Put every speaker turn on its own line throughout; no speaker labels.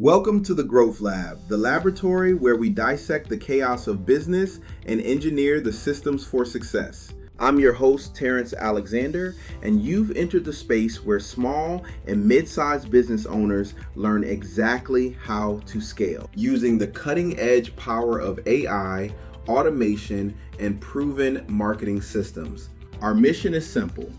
Welcome to the Growth Lab, the laboratory where we dissect the chaos of business and engineer the systems for success. I'm your host, Terrence Alexander, and you've entered the space where small and mid-sized business owners learn exactly how to scale using the cutting-edge power of AI, automation, and proven marketing systems. Our mission is simple.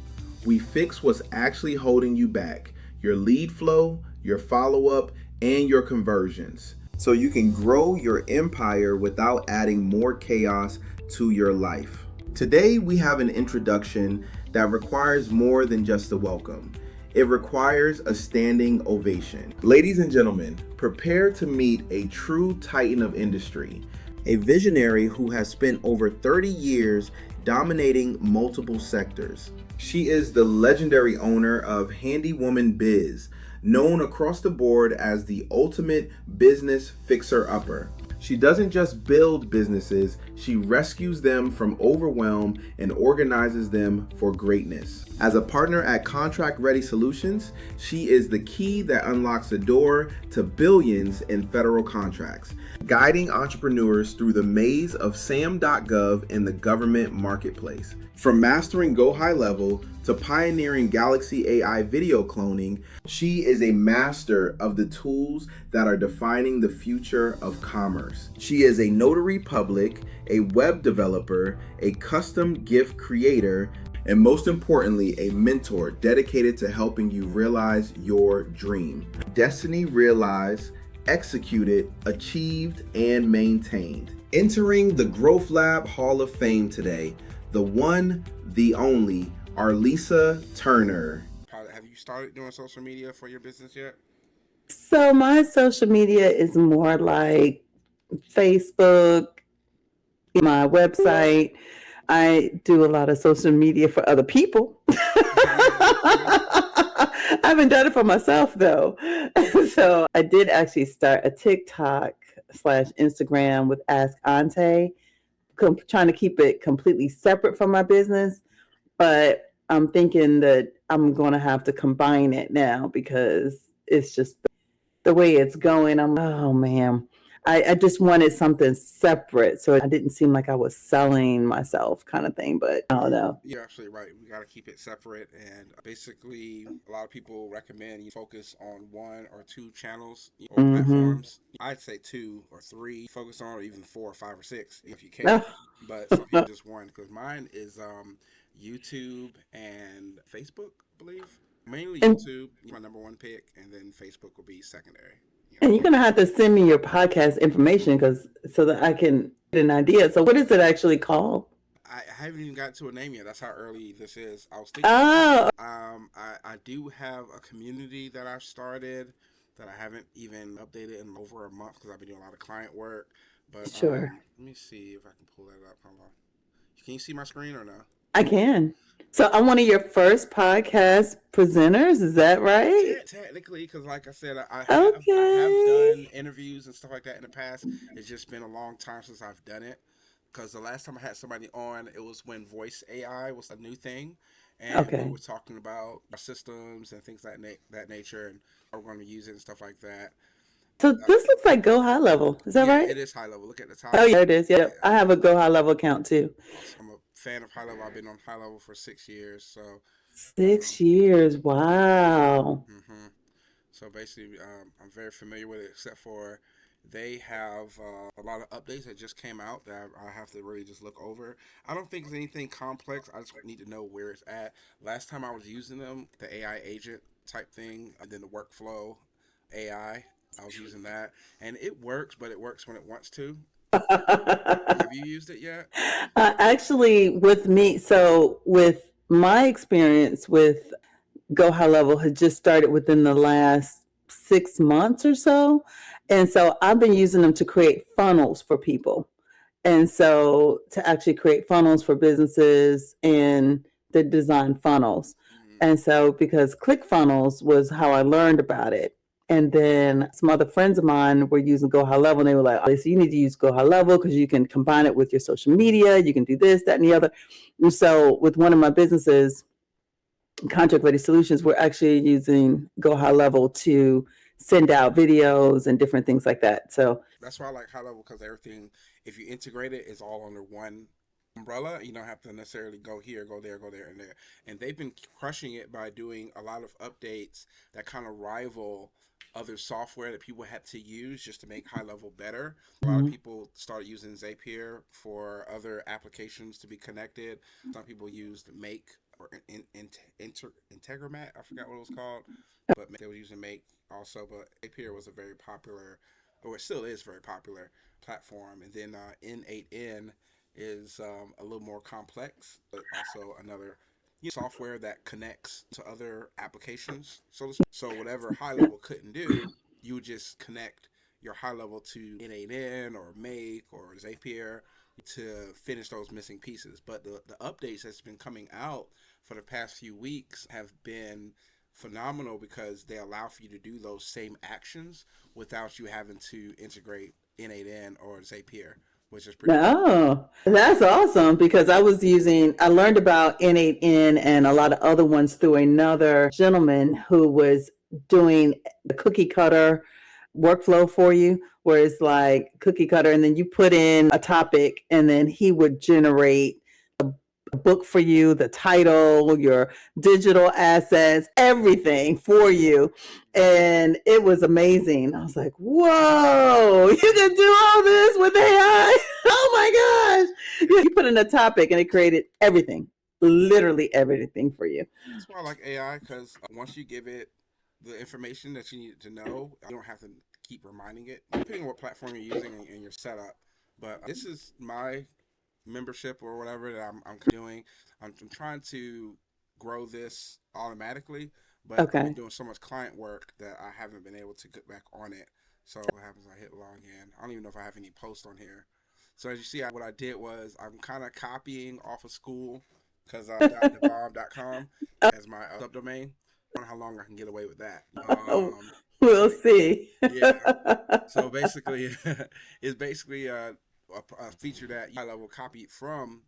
We fix what's actually holding you back, your lead flow, your follow-up, and your conversions, so you can grow your empire without adding more chaos to your life. Today, we have an introduction that requires more than just a welcome. It requires a standing ovation. Ladies and gentlemen, prepare to meet a true titan of industry, a visionary who has spent over 30 years dominating multiple sectors. She is the legendary owner of Handywoman Biz, known across the board as the ultimate business fixer-upper. She doesn't just build businesses, she rescues them from overwhelm and organizes them for greatness. As a partner at Contract Ready Solutions, she is the key that unlocks the door to billions in federal contracts, guiding entrepreneurs through the maze of SAM.gov and the government marketplace. From mastering Go High Level to pioneering Galaxy AI video cloning, she is a master of the tools that are defining the future of commerce. She is a notary public, a web developer, a custom gift creator, and most importantly, a mentor dedicated to helping you realize your dream. Destiny realized, executed, achieved, and maintained. Entering the Growth Lab Hall of Fame today, the one, the only, Arlisa Turner.
Have you started doing social media for your business yet?
So my social media is more like Facebook, my website. I do a lot of social media for other people. I haven't done it for myself though. So I did actually start a TikTok / Instagram with Ask Auntie, trying to keep it completely separate from my business. But I'm thinking that I'm going to have to combine it now because it's just the way it's going. Oh man, I just wanted something separate. So it didn't seem like I was selling myself kind of thing, but I don't know.
You're absolutely right. We got to keep it separate. And basically, a lot of people recommend you focus on one or two channels or platforms. I'd say 2 or 3. Focus on, or even 4 or 5 or 6 if you can. But some people just one, because mine is YouTube and Facebook, I believe. Mainly YouTube, my number one pick, and then Facebook will be secondary.
And you're going to have to send me your podcast information so that I can get an idea. So what is it actually called?
I haven't even got to a name yet. That's how early this is. I was thinking, I do have a community that I've started that I haven't even updated in over a month because I've been doing a lot of client work. But
sure.
Let me see if I can pull that up. Hold on. Can you see my screen or no?
I can. So I'm one of your first podcast presenters. Is that right?
Yeah, technically, because like I said, I have done interviews and stuff like that in the past. It's just been a long time since I've done it. Because the last time I had somebody on, it was when voice AI was a new thing. And we were talking about our systems and things like that nature and how we're going to use it and stuff like that.
So this looks like Go High Level. Is that right?
It is High Level. Look at the top.
Oh, yeah, it is. Yeah. I have a Go High Level account too.
I'm a fan of High Level. I've been on High Level for 6 years. So
6 years. Wow.
So basically, I'm very familiar with it, except for they have a lot of updates that just came out that I have to really just look over. I don't think it's anything complex. I just need to know where it's at. Last time I was using them, the AI agent type thing, and then the workflow AI, I was using that. And it works, but it works when it wants to. Have you used it yet?
Actually, with my experience with Go High Level had just started within the last 6 months or so. And so I've been using them to create funnels for people. And so to actually create funnels for businesses and the design funnels. And so because ClickFunnels was how I learned about it. And then some other friends of mine were using Go High Level, and they were like, "Oh, so you need to use Go High Level because you can combine it with your social media. You can do this, that, and the other." And so with one of my businesses, Contract Ready Solutions, we're actually using Go High Level to send out videos and different things like that. So
That's why I like high level, because everything, if you integrate it, it's all under one umbrella. You don't have to necessarily go here, go there, and there. And they've been crushing it by doing a lot of updates that kind of rival other software that people had to use just to make high level better. A lot of
mhm.
people started using Zapier for other applications to be connected. Some people used Make or Integromat. I forgot what it was called, but they were using Make also. But Zapier was a very popular, or it still is very popular platform. And then N8N is a little more complex, but also another software that connects to other applications. So whatever high level couldn't do, you would just connect your high level to N8N or Make or Zapier to finish those missing pieces. But the updates that's been coming out for the past few weeks have been phenomenal because they allow for you to do those same actions without you having to integrate N8N or Zapier, which is pretty cool.
Oh, that's awesome because I learned about N8N and a lot of other ones through another gentleman who was doing the cookie cutter workflow for you, where it's like cookie cutter, and then you put in a topic, and then he would generate a book for you, the title, your digital assets, everything for you. And it was amazing. I was like, whoa, you can do all this with AI. Oh my gosh. You put in a topic and it created everything, literally everything for you.
That's why I like AI, because once you give it the information that you need to know, you don't have to keep reminding it, depending on what platform you're using and your setup. But this is my membership or whatever that I'm doing. I'm trying to grow this automatically, but I've been
Okay.
doing so much client work that I haven't been able to get back on it. So what happens? I hit log in. I don't even know if I have any posts on here. So as you see, what I did was I'm kind of copying off of school because .thebomb.com as my subdomain. I don't know how long I can get away with that.
We'll see.
Yeah. So basically, it's basically a feature that high level copied from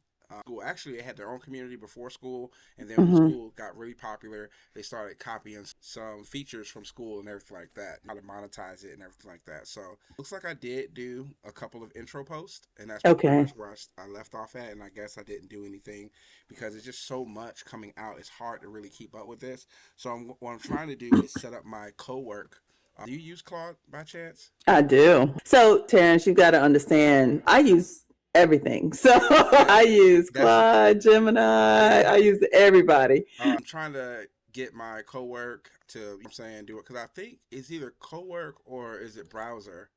school. Actually, they had their own community before school, and then when
Mhm.
school got really popular, they started copying some features from school and everything like that, how to monetize it and everything like that. So looks like I did do a couple of intro posts, and that's pretty
Okay.
much where I left off at. And I guess I didn't do anything because it's just so much coming out. It's hard to really keep up with this. So what I'm trying to do is set up my co-work. Do you use Claude by chance?
I do. So, Terrence, you got to understand, I use everything. So,
Yeah,
I use
that's
Claude, Gemini,
yeah.
I use everybody.
I'm trying to get my co-work to, I'm saying, do it because I think it's either co-work or is it browser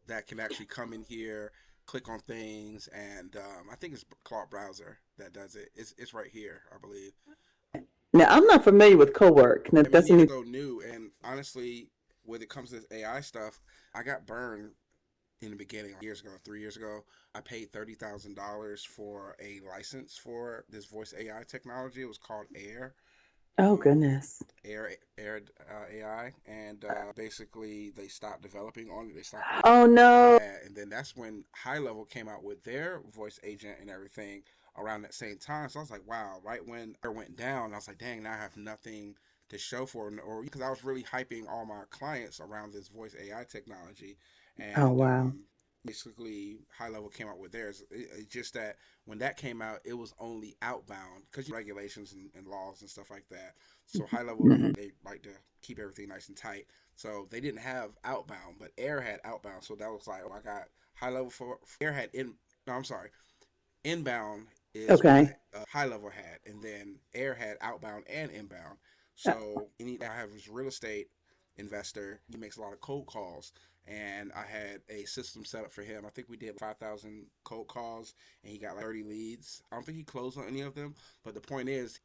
that can actually come in here, click on things, and I think it's Claude browser that does it. It's right here, I believe.
Now, I'm not familiar with co-work. Now,
I mean,
that's a
neither
new.
so new, and honestly, when it comes to this AI stuff, I got burned in the beginning years ago, 3 years ago. I paid $30,000 for a license for this voice AI technology. It was called Air.
Oh,
Um,
goodness.
Air AI, and basically they stopped developing on it. They stopped
Oh, no.
and then that's when High Level came out with their voice agent and everything around that same time. So I was like, wow, right when it went down, I was like, dang, now I have nothing to show for it, or because I was really hyping all my clients around this voice AI technology,
Oh,
and
wow.
basically High Level came out with theirs. It's just that when that came out, it was only outbound because regulations and laws and stuff like that. So High Level,
Mhm.
they like to keep everything nice and tight. So they didn't have outbound, but Air had outbound. So that was like, oh, I got High Level for Air had in. No, I'm sorry. Inbound is what
Okay.
High Level had, and then Air had outbound and inbound. So I have this real estate investor. He makes a lot of cold calls, and I had a system set up for him. I think we did 5,000 cold calls, and he got like 30 leads. I don't think he closed on any of them, but the point is,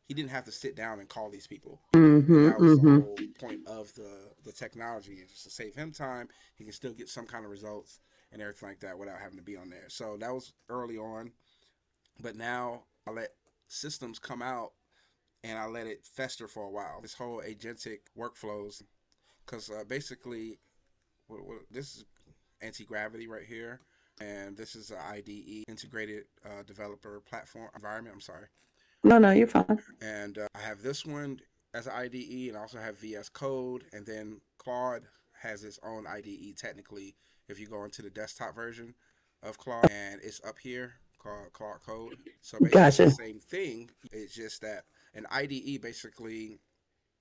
he didn't have to sit down and call these people, and
Mm-hmm.
that was the
Mm-hmm.
whole point of the technology, is just to save him time. He can still get some kind of results and everything like that without having to be on there. So that was early on, but now I let systems come out and I let it fester for a while. This whole agentic workflows, because basically, this is anti gravity right here, and this is an IDE, integrated developer platform environment. I'm sorry,
No, no, you're fine.
and I have this one as an IDE, and I also have VS Code, and then Claude has its own IDE technically. If you go into the desktop version of Claude, and it's up here called Claude Code. So basically, it's the
Gotcha.
same thing. It's just that an IDE basically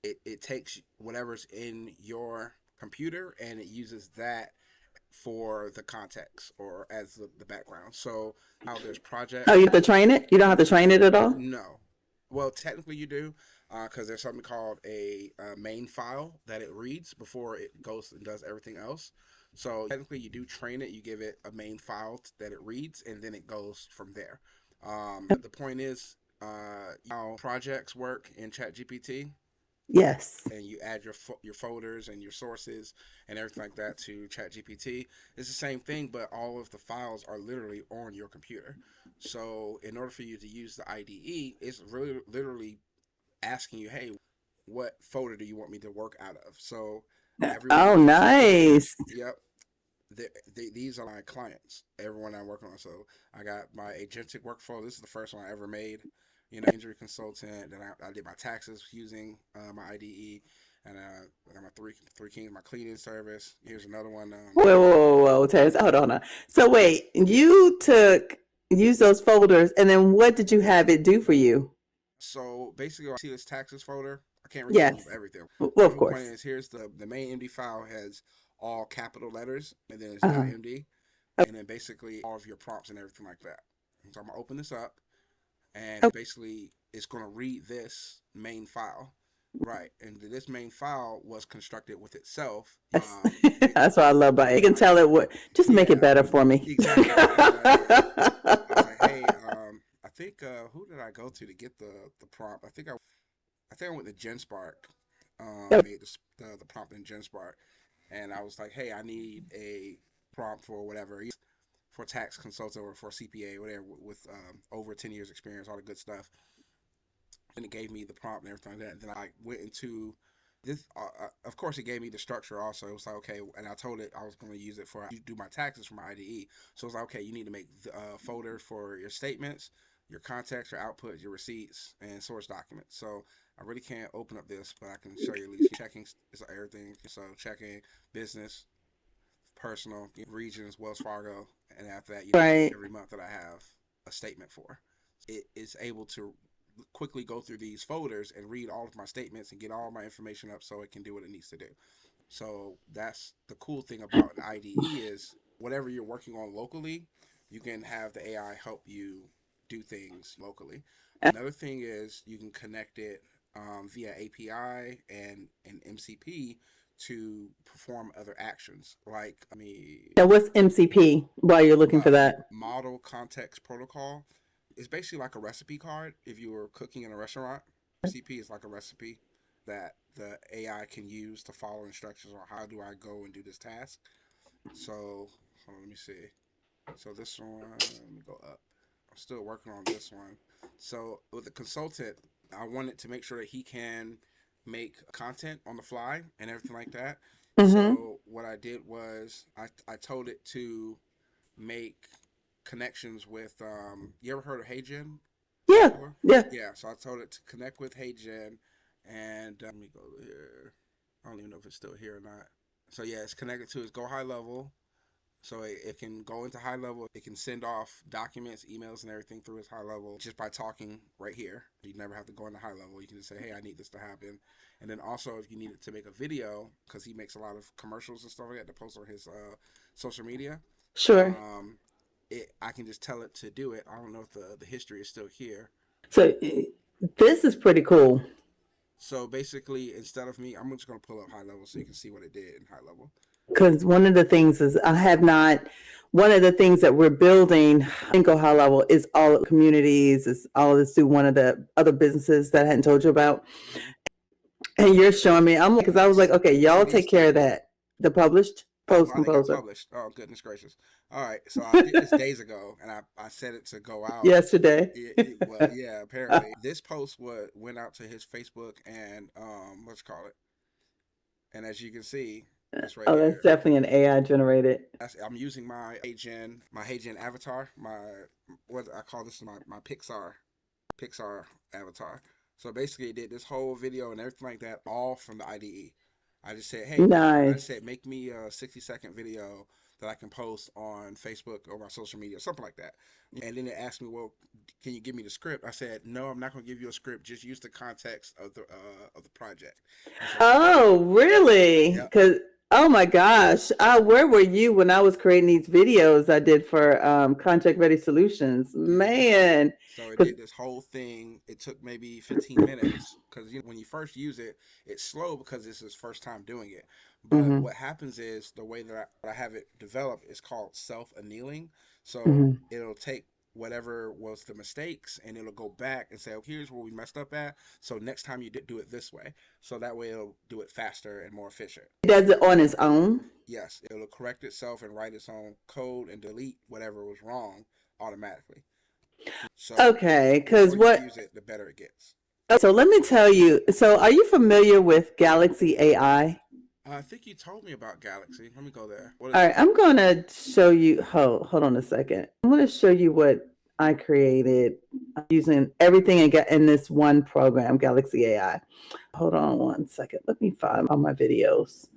it takes whatever's in your computer and it uses that for the context or as the background. So how there's
Oh, you
projects.
have to train it? You don't have to train it at all?
No. Well, technically you do, because there's something called a main file that it reads before it goes and does everything else. So technically you do train it. You give it a main file that it reads, and then it goes from there. The point is, how projects work in ChatGPT,
Yes.
and you add your folders and your sources and everything like that to ChatGPT. It's the same thing, but all of the files are literally on your computer. So in order for you to use the IDE, it's really literally asking you, hey, what folder do you want me to work out of? So every one
Oh,
of these folders,
nice.
yep, these are my clients. Everyone I'm working on. So I got my agentic workflow. This is the first one I ever made. Injury consultant. Then I did my taxes using my IDE, and I got my three kings, my cleaning service. Here's another one.
Whoa, Terrence, hold on. So wait, you use those folders, and then what did you have it do for you?
So basically, I see this taxes folder. I can't really tell you
Yes.
everything.
Well,
The
of
whole point
course.
is here's the main MD file has all capital letters, and then it's
Uh-huh.
.md, and then basically all of your prompts and everything like that. So I'm gonna open this up, and basically it's gonna read this main file, right? And this main file was constructed with itself.
Yes. That's what I love about it. You can tell it what, just make it
Yeah,
better for me.
exactly. That's what I did. I was like, hey, I think who did I go to get the prompt? I think I went to GenSpark. Made the prompt in GenSpark, and I was like, hey, I need a prompt for whatever, for tax consultant or for CPA, whatever, with over 10 years experience, all the good stuff. And it gave me the prompt and everything like that. And then I went into this. Of course, it gave me the structure also. It was like, okay, and I told it I was going to use it for do my taxes for my IDE. So it's like, okay, you need to make folders for your statements, your context, your output, your receipts, and source documents. So I really can't open up this, but I can show you at least checking is everything. So checking, business, personal, regions, Wells Fargo, and after that,
Right.
every month that I have a statement for. It is able to quickly go through these folders and read all of my statements and get all my information up so it can do what it needs to do. So that's the cool thing about an IDE is whatever you're working on locally, you can have the AI help you do things locally. Another thing is you can connect it via API and MCP to perform other actions. Like,
Now, what's MCP while you're looking for that?
model context protocol. It's basically like a recipe card if you were cooking in a restaurant. MCP is like a recipe that the AI can use to follow instructions on how do I go and do this task. So, hold on, let me see. So this one, let me go up. I'm still working on this one. So with the consultant, I wanted to make sure that he can make content on the fly and everything like that.
Mm-hmm.
So what I did was I told it to make connections with you ever heard of HeyGen
Yeah.
before?
Yeah.
Yeah, so I told it to connect with HeyGen, and let me go here. I don't even know if it's still here or not. So yeah, it's connected to its Go High Level, so it can go into high level. It can send off documents, emails, and everything through its high level just by talking right here. You never have to go into high level. You can just say, hey, I need this to happen. And then also, if you need it to make a video, because he makes a lot of commercials and stuff like that to post on his social media,
Sure.
um, I can just tell it to do it. I don't know if the history is still here.
So this is pretty cool.
So basically, instead of me, I'm just going to pull up high level so you can see what it did in high level.
Because one of the things is one of the things that we're building in Go High Level is all communities, is all of this through one of the other businesses that I hadn't told you about.
Mm-hmm.
And you're showing me, I'm like, because I was like, okay,
So
y'all take
these
care of that. The published
Oh,
post
wow, they got
composer
published. Oh, goodness gracious. All right. So I did this days ago, and I set it to go out.
yesterday.
Well, yeah, apparently. This post went out to his Facebook and, let's call it. And as you can see, it's right
Oh, that's
here.
definitely an AI generated.
I'm using my HeyGen avatar, what I call this my Pixar avatar. So basically, it did this whole video and everything like that, all from the IDE. I just said, hey, I just
Nice.
said, make me a 60-second video that I can post on Facebook or my social media, something like that. And then it asked me, well, can you give me the script? I said, no, I'm not going to give you a script. Just use the context of the project. And so,
Oh, really?
yeah,
Because, oh my gosh, where were you when I was creating these videos I did for Contract Ready Solutions?
yeah.
Man,
So it
because,
did this whole thing. It took maybe 15 minutes because when you first use it, it's slow because it's his first time doing it. But
hmm
what happens is the way that I have it developed is called self annealing. So
hmm
it'll take whatever was the mistakes and it'll go back and say, oh, here's where we messed up at. So next time you do it this way. So that way it'll do it faster and more efficient.
it does it on its own.
Yes, it'll correct itself and write its own code and delete whatever was wrong automatically. So
Okay,
the more
because
you
what?
use it, the better it gets.
So let me tell you. So, are you familiar with Galaxy AI?
I think you told me about Galaxy. Let me go there. What is
All
it?
right, I'm gonna show you. Hold on a second. I'm gonna show you what I created using everything in this one program, Galaxy AI. Hold on one second. Let me find all my videos.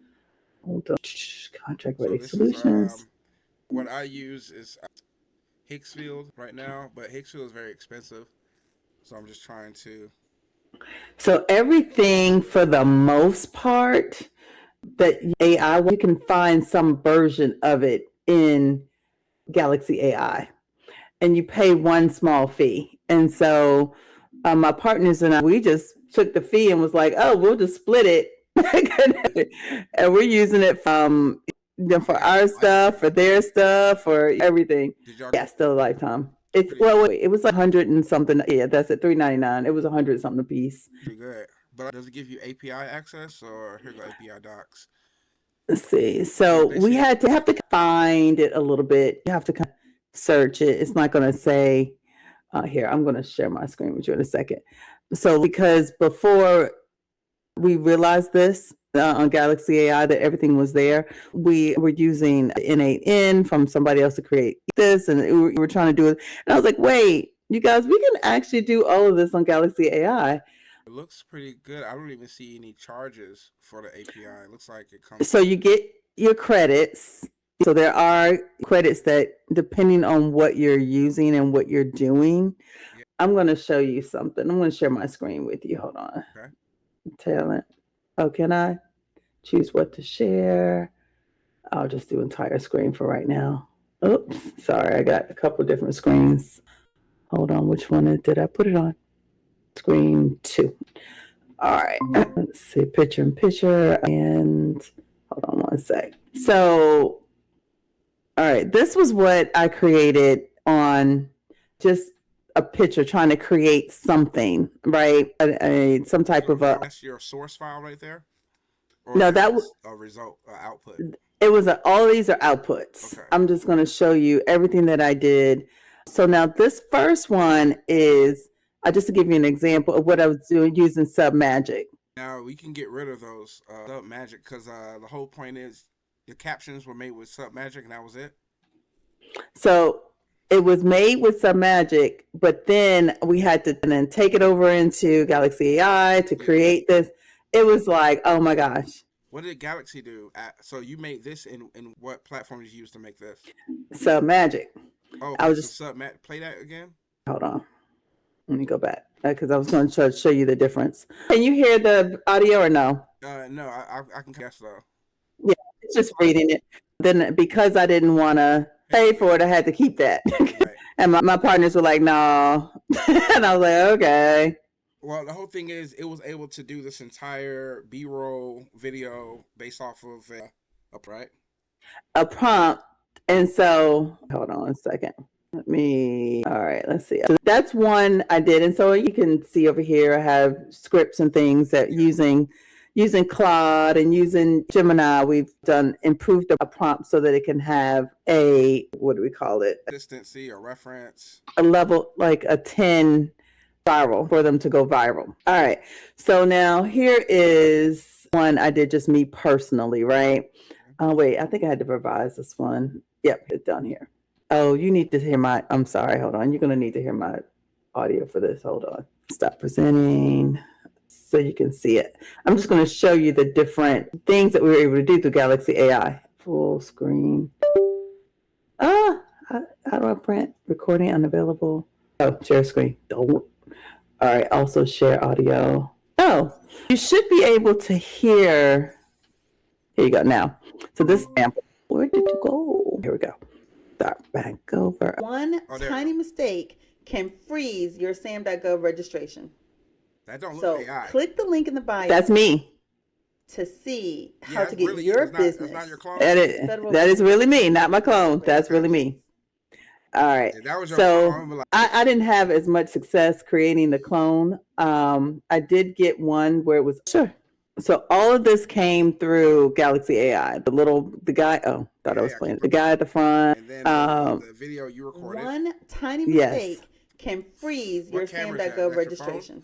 Hold on. Contract
So
Ready
this is
Solutions.
what I use is Hicksfield right now, but Hicksfield is very expensive. So I'm just trying to.
So everything for the most part that AI, you can find some version of it in Galaxy AI, and you pay one small fee. And so my partners and I, we just took the fee and was like, oh, we'll just split it. And we're using it
I
for
think I got
our
a
stuff,
lifetime.
for their stuff, for everything.
Did y'all?
Yeah, still a lifetime.
It's
It's well, wait, it was like 100 and something. Yeah, that's it, $3.99. It was 100 something a piece.
pretty good. But does it give you API access or here go API docs?
Let's see.
So
So we
basically,
have to find it a little bit. You have to kind of search it. It's not going to say here. I'm going to share my screen with you in a second. So because before we realized this on Galaxy AI that everything was there, we were using N8N from somebody else to create this, and we were trying to do it. And I was like, wait, you guys, we can actually do all of this on Galaxy AI.
it looks pretty good. I don't even see any charges for the API. It looks like it comes
So
with.
you get your credits. So there are credits that, depending on what you're using and what you're doing,
Yeah.
I'm going to show you something. I'm going to share my screen with you. Hold on.
Okay.
Talent. Oh, can I choose what to share? I'll just do entire screen for right now. Oops, sorry, I got a couple different screens. Hold on, which one did I put it on? Screen 2. All right, let's see, picture in picture, and hold on one sec. So, all right, this was what I created on just a picture, trying to create something, right? Some type
So
of a.
that's your source file right there, or
No,
that's
that
just a result output.
it was all of these are outputs.
Okay.
I'm just going to show you everything that I did. So now this first one is just to give you an example of what I was doing using Submagic.
Now we can get rid of those Sub Magic because the whole point is the captions were made with Sub Magic and that was it.
So it was made with Submagic, but then we had to then take it over into Galaxy AI to
Yeah.
create this. It was like, oh my gosh.
What did Galaxy do? So you made this in what platform did you use to make this?
Submagic.
Oh,
I
okay.
was
So
just,
Sub Magic. Play that again.
hold on. Let me go back because I was going to show you the difference. Can you hear the audio or no?
No, I can guess though.
Yeah, it's just reading it. Then because I didn't want to pay for it, I had to keep that.
Right.
And my partners were like, no. And I was like, okay.
Well, the whole thing is it was able to do this entire B-roll video based off of right.
A prompt. And so, hold on a second. All right, let's see. So that's one I did. And so you can see over here, I have scripts and things that
Yeah.
using Claude and using Gemini, we've improved a prompt so that it can have what do we call it?
Consistency or reference.
A level like a 10 viral for them to go viral. All right. So now here is one I did just me personally, right? Oh, wait, I think I had to revise this one. Yep, it's down here. Oh, you need to hear I'm sorry, hold on. You're going to need to hear my audio for this. Hold on. Stop presenting. so you can see it. I'm just going to show you the different things that we were able to do through Galaxy AI. Full screen. How do I print? Recording unavailable. Oh, share screen. Don't. All right. Also share audio. Oh, you should be able to hear. Here you go now. So this sample. Where did you go? Here we go. Start back over. One tiny mistake can freeze your SAM.gov registration.
That don't look
So
AI.
click the link in the bio. That's me. To see how to get your business.
That's not your clone?
That is really me, not my clone. That's really me. All right.
That was your
clone. I didn't have as much success creating the clone. I did get one where it was sure. So all of this came through Galaxy AI. The guy. Oh, thought I was playing. The guy at the front.
And then the video you recorded.
One tiny mistake can freeze your SAM.gov registration.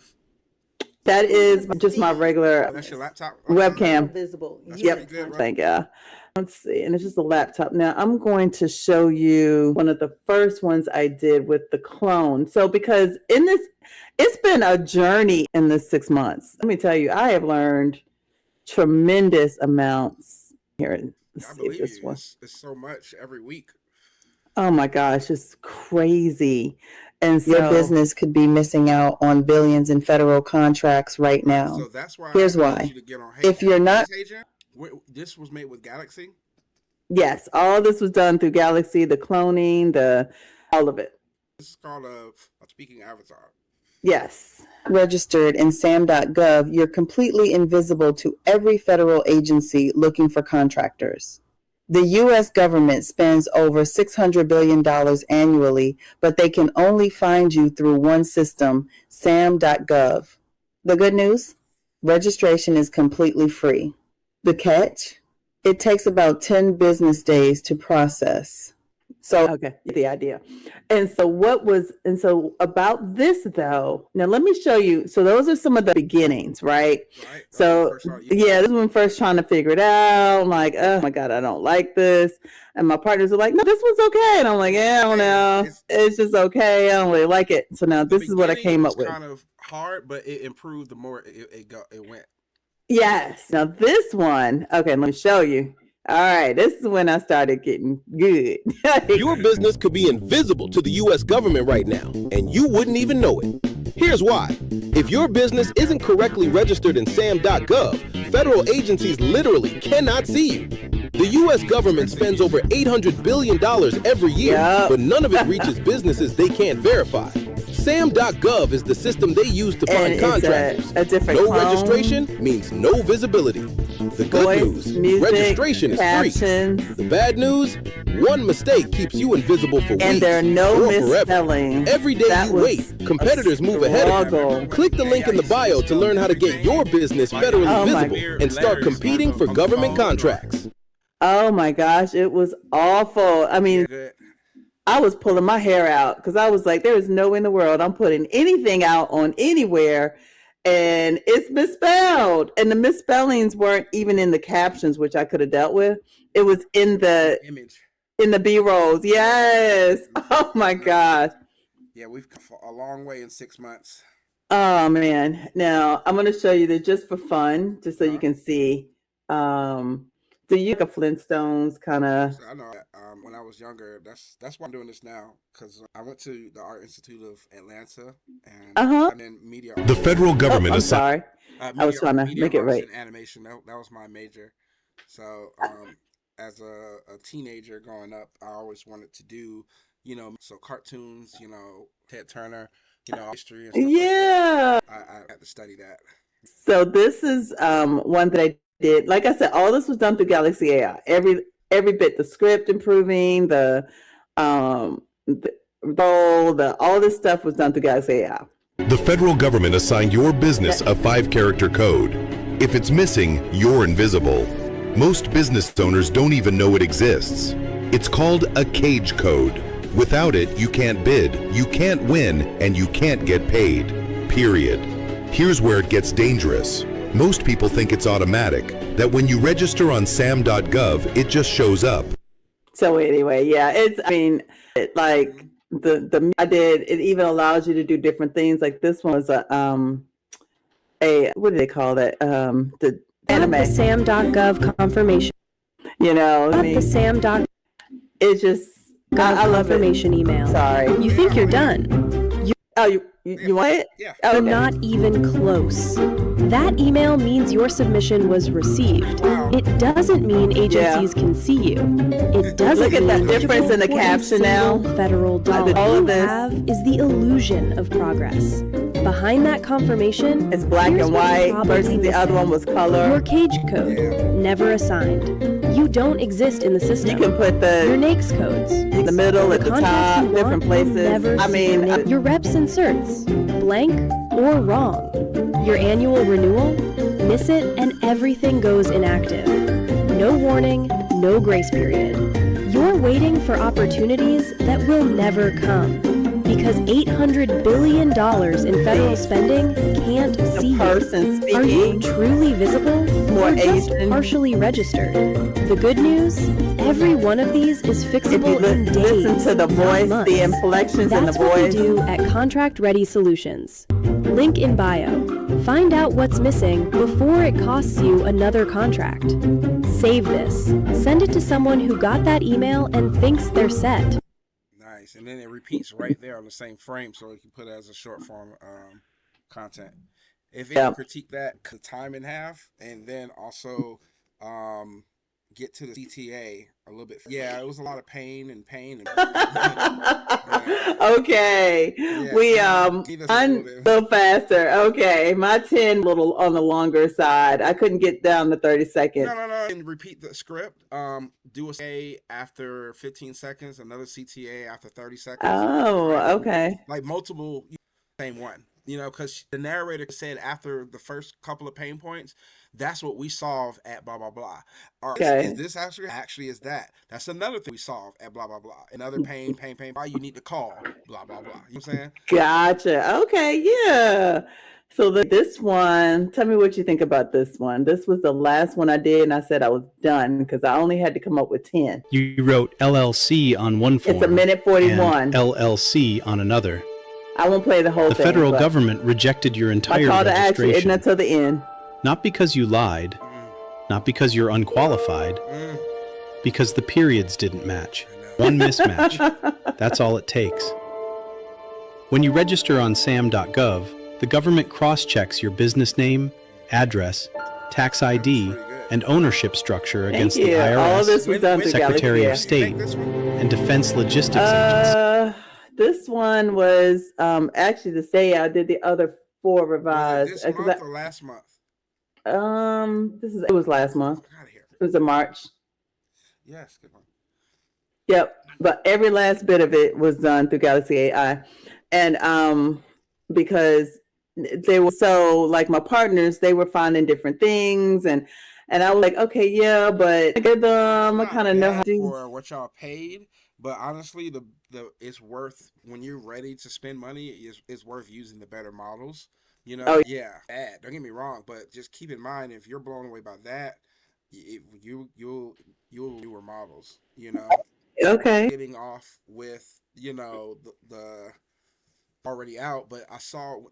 That is just my regular
That's your laptop
webcam.
Visible.
Yep. Good, thank you. Let's see. And it's just a laptop. Now I'm going to show you one of the first ones I did with the clone. So because in this, it's been a journey in the 6 months. Let me tell you, I have learned tremendous amounts. Here, let's see this one.
It's so much every week.
Oh my gosh, it's crazy. And so,
your business could be missing out on billions in federal contracts right now.
So that's why.
Here's why. If you're not,
this was made with Galaxy.
Yes, all this was done through Galaxy, the cloning, all of it.
This is called a speaking avatar.
Yes.
Registered in SAM.gov, you're completely invisible to every federal agency looking for contractors. The U.S. government spends over $600 billion annually, but they can only find you through one system, SAM.gov. The good news? Registration is completely free. The catch? It takes about 10 business days to process. So,
okay, the idea. And so about this though, now let me show you. So those are some of the beginnings, right? So yeah, this is when first trying to figure it out. I'm like, oh my God, I don't like this. And my partners are like, no, this one's okay. And I'm like, yeah, I don't know. It's just okay. I don't really like it. So now this is what I came up with.
Kind of hard, but it improved the more it went.
Yes. Now this one, okay, let me show you. All right, this is when I started getting good.
Your business could be invisible to the U.S. government right now, and you wouldn't even know it. Here's why. If your business isn't correctly registered in SAM.gov, federal agencies literally cannot see you. The U.S. government spends over $800 billion every year, but none of it reaches businesses they can't verify. SAM.gov is the system they use to find contractors. No registration means no visibility. The good news, registration is free. The bad news, one mistake keeps you invisible for weeks.
And there are no misspellings.
Every day you wait, competitors move ahead of you. Click the link in the bio to learn how to get your business federally visible and start competing for government contracts.
Oh my gosh, it was awful. I mean, I was pulling my hair out because I was like, there is no way in the world I'm putting anything out on anywhere and it's misspelled. And the misspellings weren't even in the captions, which I could have dealt with. It was in the
image,
in the B-rolls. Yes. Oh my gosh.
Yeah, we've come a long way in 6 months.
Oh man. Now I'm going to show you that just for fun, just so you can see. Do you like a Flintstones kind of?
I know. When I was younger, that's why I'm doing this now, because I went to the Art Institute of Atlanta and then media.
The federal government.
I'm sorry. I was trying to make it right.
Animation. That was my major. So as a teenager growing up, I always wanted to do, so cartoons, Ted Turner, history and stuff.
Yeah.
Like that. I had to study that.
So this is one that I did. Like I said, all this was done through Galaxy AI. Every bit, the script improving, the role, all this stuff was done through Galaxy AI.
The federal government assigned your business a 5-character code. If it's missing, you're invisible. Most business owners don't even know it exists. It's called a cage code. Without it, you can't bid, you can't win, and you can't get paid. Period. Here's where it gets dangerous. Most people think it's automatic, that when you register on SAM.gov, it just shows up.
So anyway, yeah, it even allows you to do different things. Like this one was what do they call that? The
Got
anime.
the sam.gov confirmation.
You know,
Got the sam.gov
it's just I love
confirmation
it.
email.
Sorry.
You think you're done.
You want it?
Yeah.
Oh,
You're
okay.
not even close. That email means your submission was received. It doesn't mean agencies can see you. It doesn't
Look at
mean
that
you're
difference in the
reporting
caption now.
single federal dollar.
All
All
of
you
this.
have is the illusion of progress. Behind that confirmation,
It's black
here's
and
what's
white
probably
versus the other
missing.
one was color.
Your cage code, never assigned. You don't exist in the system.
You can put
Your
the
NAICS codes,
the middle at the
contracts
top,
you
different
want will
places.
never
I
see
mean,
your reps inserts, blank or wrong. Your annual renewal, miss it, and everything goes inactive. No warning, no grace period. You're waiting for opportunities that will never come. Because $800 billion in federal spending can't see you.
person
Are you
speaking.
truly visible
More
or just
Asian.
partially registered? The good news, every one of these is
If you
fixable in days,
listen to the
not
voice,
months.
the inflections in the
That's what we
voice.
do at Contract Ready Solutions. Link in bio. Find out what's missing before it costs you another contract. Save this. Send it to someone who got that email and thinks they're set.
Nice. And then it repeats right there on the same frame, so you can put it as a short form content. If it
Yep.
critique that, cut the time in half, and then also get to the CTA a little bit. Yeah, it was a lot of pain. And
Okay.
Yeah.
We
Give us a
I'm
little bit.
so faster. Okay. My 10 little on the longer side. I couldn't get down to 30 seconds.
No. And repeat the script. Do a CTA after 15 seconds, another CTA after 30 seconds.
Oh, okay.
Like multiple, same one. Because the narrator said after the first couple of pain points, that's what we solve at blah blah blah. Or
Okay.
is this actually is that? That's another thing we solve at blah blah blah. Another pain. Why you need to call blah blah blah. You know what I'm saying?
Gotcha. Okay, yeah. So this one, tell me what you think about this one. This was the last one I did, and I said I was done because I only had to come up with 10.
You wrote LLC on one form.
It's a minute 41.
And LLC on another.
I won't play the whole
The
thing.
federal
but
government rejected your
my
entire
call to action isn't
registration.
until the end.
Not because you lied, not because you're unqualified, because the periods didn't match. One mismatch. That's all it takes. When you register on sam.gov, the government cross-checks your business name, address, tax ID, and ownership structure
Thank
against the
you. All of
IRS,
this was done through
Secretary
Galaxy
of State, and Defense Logistics Agency.
This one was actually the say I did the other 4 revised.
Was it this month or last month?
It was last month.
Out of here.
It was in March.
Yes, good one.
Yep. But every last bit of it was done through Galaxy AI. And because they were so like my partners, they were finding different things and I was like, okay, yeah, but I get them. I kind of know how to do
for what y'all paid, but honestly, the it's worth when you're ready to spend money. It's worth using the better models.
Oh,
yeah, bad. Don't get me wrong, but just keep in mind if you're blown away by that, you'll newer models.
Okay.
Getting off with the already out, but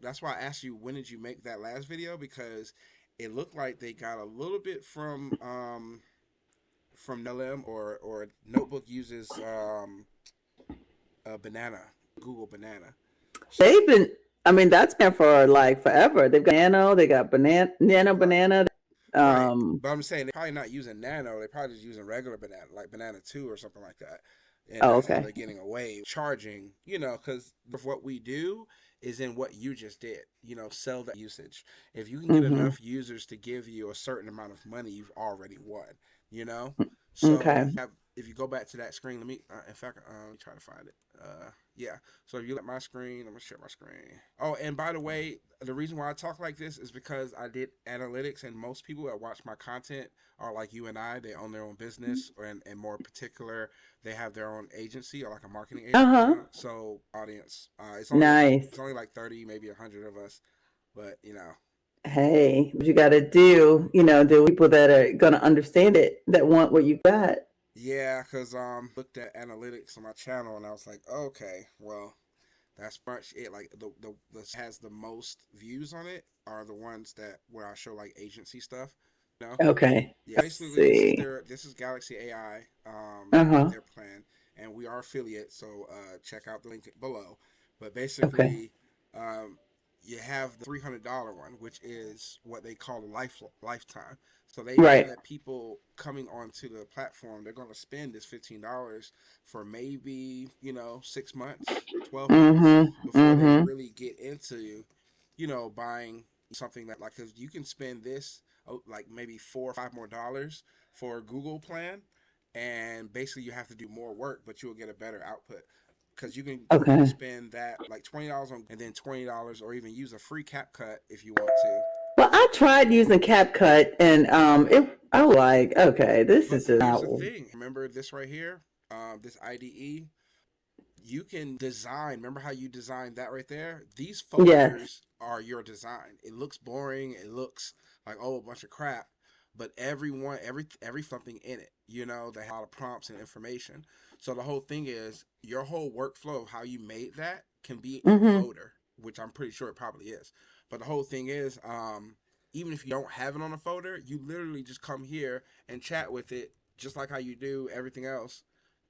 that's why I asked you when did you make that last video, because it looked like they got a little bit from LM or Notebook uses Google Banana.
They've been, I mean, that's been for like forever. They've got Nano, they got Banana.
Right. But I'm saying they're probably not using Nano, they're probably just using regular Banana, like Banana 2 or something like that. And that's how
okay.
they're getting away charging, because what we do is in what you just did, sell that usage. If you can get enough users to give you a certain amount of money, you've already won, So
Okay.
if you go back to that screen, let me, in fact, let me try to find it. Yeah. So if you look at my screen, I'm going to share my screen. Oh, and by the way, the reason why I talk like this is because I did analytics, and most people that watch my content are like you and I. They own their own business, and more particular, they have their own agency or like a marketing agency. So audience, it's only,
Nice.
It's only like 30, maybe 100 of us, but
Hey, what you got to do, the people that are going to understand it, that want what you got.
Yeah, because looked at analytics on my channel and I was like, okay, well, That's much it. Like the has the most views on it are the ones that where I show like agency stuff. You know?
Okay.
Yeah.
Let's
Basically,
see.
this is Galaxy AI,
Uh-huh.
their plan, and we are affiliate. So check out the link below. But
Okay.
basically, um, you have the $300 one, which is what they call a lifetime. So they know
Right.
that people coming onto the platform, they're going to spend this $15 for maybe 6 months, 12 months
Mm-hmm.
before they
Mm-hmm.
really get into buying something that like because you can spend this like maybe $4 or $5 more for a Google plan, and basically you have to do more work, but you'll get a better output because you can
Okay.
spend that like $20 on and then $20 or even use a free CapCut if you want to.
Well, I tried using CapCut and I was like, okay, this
But
is just
here's
not.
the thing. Remember this right here? This IDE. You can design. Remember how you designed that right there? These
Yes.
folders are your design. It looks boring. It looks like a bunch of crap. But every something in it. They have a lot of prompts and information. So the whole thing is your whole workflow of how you made that can be in a
Mm-hmm.
folder, which I'm pretty sure it probably is. But the whole thing is, even if you don't have it on a folder, you literally just come here and chat with it, just like how you do everything else,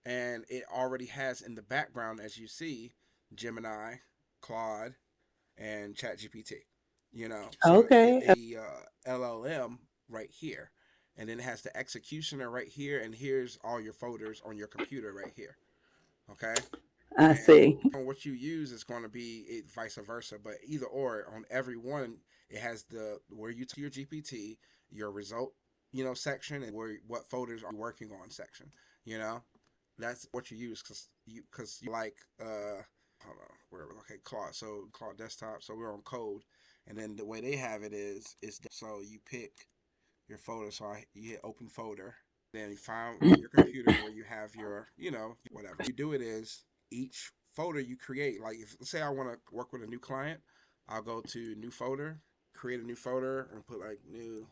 and it already has in the background, as you see, Gemini, Claude, and ChatGPT. So
Okay.
the LLM right here, and then it has the executioner right here, and here's all your folders on your computer right here. Okay,
I
and
see.
on what you use is going to be it vice versa, but either or on every one, it has the where you to your GPT, your result, section, and where what folders are you working on section. You know, that's what you use because you like hold on where okay Claude, so Claude desktop, so we're on code, and then the way they have it is so you pick your folder, so you hit open folder, then you find on your computer where you have your whatever you do it is each folder you create, like if let's say I want to work with a new client, I'll go to new folder, create a new folder, and put like new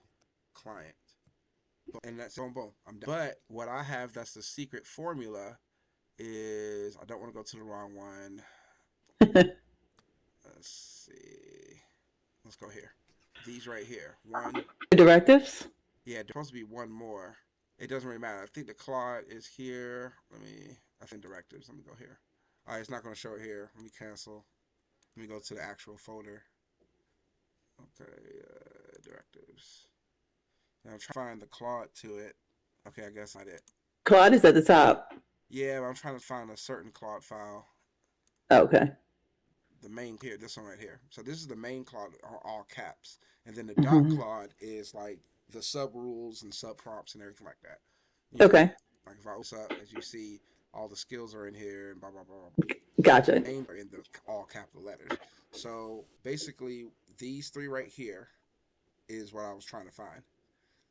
client, and that's boom boom I'm done. But what I have that's the secret formula is I don't want to go to the wrong one. Let's see. Let's go here. These right here. One.
Directives?
Yeah, there's supposed to be one more. It doesn't really matter. I think the Claude is here. I think directives. Let me go here. All right, it's not going to show it here. Let me cancel. Let me go to the actual folder. Okay, directives. And I'm trying to find the Claude to it. Okay, I guess not it.
Claude is at the top.
Yeah, but I'm trying to find a certain Claude file.
Okay.
The main here, this one right here. So this is the main Claude, all caps, and then the dot
Mm-hmm.
Claude is like the sub rules and sub prompts and everything like that.
Okay.
Like if I open up, as you see, all the skills are in here and blah blah blah. Blah.
Gotcha.
Names are in the all capital letters. So basically, these three right here is what I was trying to find.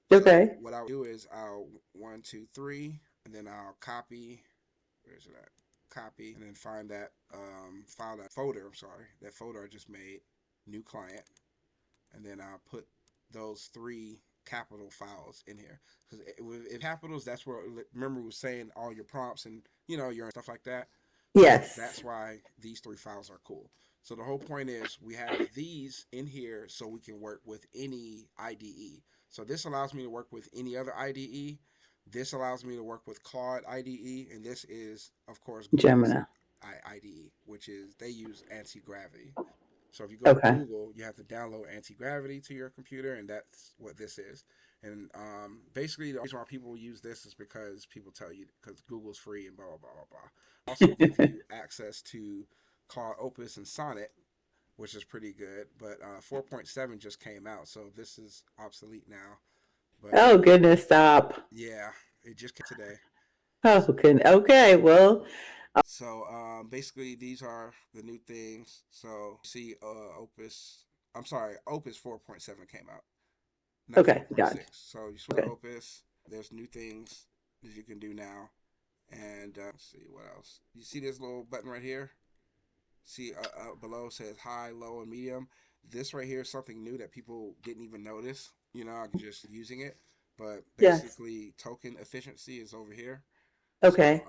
So
Okay.
what I'll do is I'll 1, 2, 3, and then I'll copy. Where's it at? Copy and then find that file, that folder. I'm sorry, that folder I just made, new client, and then I'll put those three capital files in here because in capitals, that's where remember we was saying all your prompts and your stuff like that. That's
Yes.
why these three files are cool. So the whole point is we have these in here so we can work with any IDE. So this allows me to work with any other IDE. This allows me to work with Claude IDE, and this is, of course, Google's
Gemini.
IDE, which is they use anti-gravity. So if you go to
Okay.
Google, you have to download anti-gravity to your computer, and that's what this is. And basically, the reason why people use this is because people tell you because Google's free and blah blah blah blah blah. Also give you access to Claude Opus and Sonnet, which is pretty good. But 4.7 just came out, so this is obsolete now. But
Oh goodness, stop.
yeah, it just came today.
Oh goodness. Okay. Well.
So basically, these are the new things. So see, Opus. I'm sorry, Opus 4.7 came out, not
Okay.
4.6.
Gotcha.
So you switch to
Okay.
Opus. There's new things that you can do now. And let's see what else. You see this little button right here? See below says high, low, and medium. This right here is something new that people didn't even notice. I'm just using it. But
Yes.
basically, token efficiency is over here. So
Okay.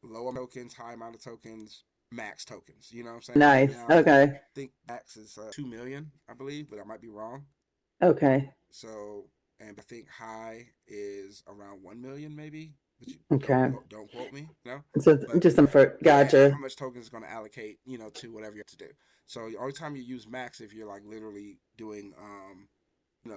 low tokens, high amount of tokens, max tokens. You know what I'm saying? Right
Nice.
now,
Okay.
I think max is 2 million, I believe, but I might be wrong.
Okay.
So, and I think high is around 1 million, maybe. But you
Okay.
don't quote me, you know.
So
But
just some for
yeah, and how
gotcha.
much tokens is going to allocate, to whatever you have to do. So the only time you use max if you're like literally doing,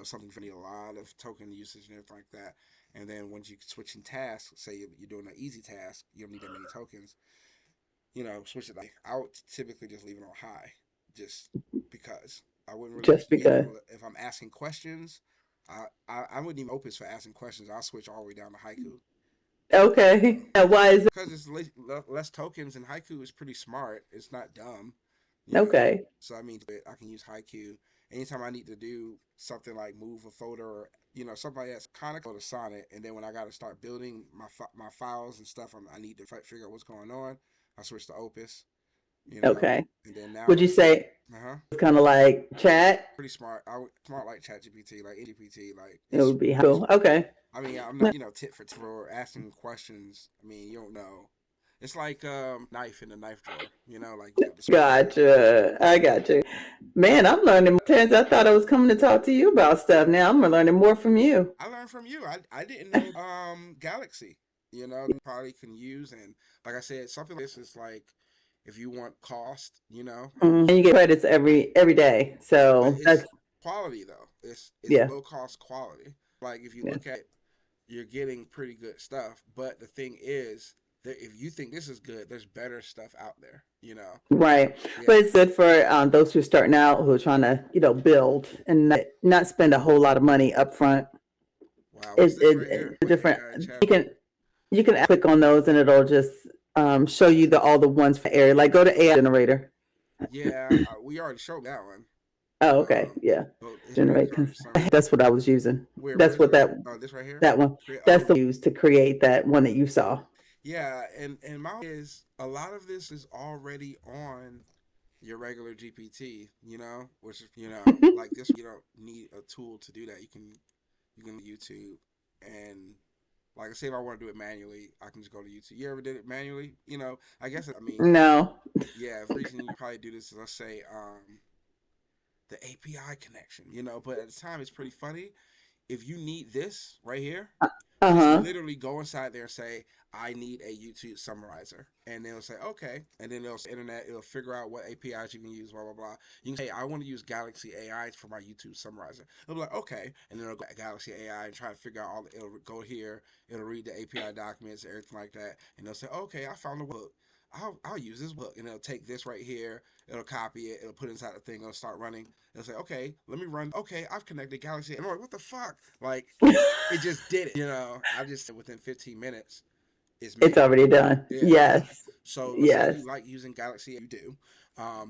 something for need a lot of token usage and everything like that. And then once you switch in tasks, say you're doing an easy task, you don't need that many tokens. Switch it. Like I would typically just leave it on high, just because I wouldn't really,
Just because.
if I'm asking questions, I wouldn't even opus for asking questions. I'll switch all the way down to haiku.
Okay. Why is it?
Because it's less tokens, and haiku is pretty smart. It's not dumb,
Okay.
So I mean, I can use haiku anytime I need to do something like move a folder or something like that's kind of go to Sonnet. And then when I got to start building my files and stuff, I need to figure out what's going on. I switch to Opus,
Okay.
and then now
Would you say
uh-huh.
it's kind of like chat?
Pretty smart. Smart like ChatGPT, like GPT, like
It would be cool. Okay.
I mean, I'm not tit for asking questions. I mean, you don't know. It's like knife in the knife drawer, like
Gotcha. I got you. Man, I'm learning more. Terrence, I thought I was coming to talk to you about stuff. Now I'm learning more from you.
I learned from you. I didn't know Galaxy. Probably can use, and like I said, something like this is like if you want cost,
And you get credits every day.
but
So
it's
that's
quality though. It's
yeah.
low cost quality. Like if you
Yeah.
look at, you're getting pretty good stuff. But the thing is that if you think this is good, there's better stuff out there.
Right.
Yeah.
But it's good for those who are starting out who are trying to, build and not spend a whole lot of money up front.
Wow. What's this right here?
It's different.
AI chat.
You can click on those and it'll just show you all the ones for area. Like go to AI generator.
Yeah, we already showed that one.
Oh, okay. Yeah. Generate. That's what I was using. That's what that.
Oh, this right here.
That one. That's the used to create that one that you saw.
Yeah, and my is a lot of this is already on your regular GPT, which is like this. You don't need a tool to do that. You can YouTube, and like I say, if I want to do it manually, I can just go to YouTube. You ever did it manually? I guess I mean
No.
yeah. The reason you probably do this is let's say the API connection, but at the time it's pretty funny. If you need this right here, just literally go inside there and say, I need a YouTube summarizer. And they'll say, okay. And then they'll say internet, it'll figure out what APIs you can use, blah, blah, blah. You can say, I want to use Galaxy AI for my YouTube summarizer. It'll be like, okay. And then it'll go to Galaxy AI and try to figure out it'll go here, it'll read the API documents, everything like that. And they'll say, okay, I found the book. I'll use this book, and it'll take this right here, it'll copy it, it'll put it inside the thing, it'll start running. It'll say, okay, let me run. Okay, I've connected Galaxy. And I'm like, what the fuck? Like, it just did it. I just said within 15 minutes,
it's already done.
Yeah.
Yes.
So
yes.
If you like using Galaxy, you do.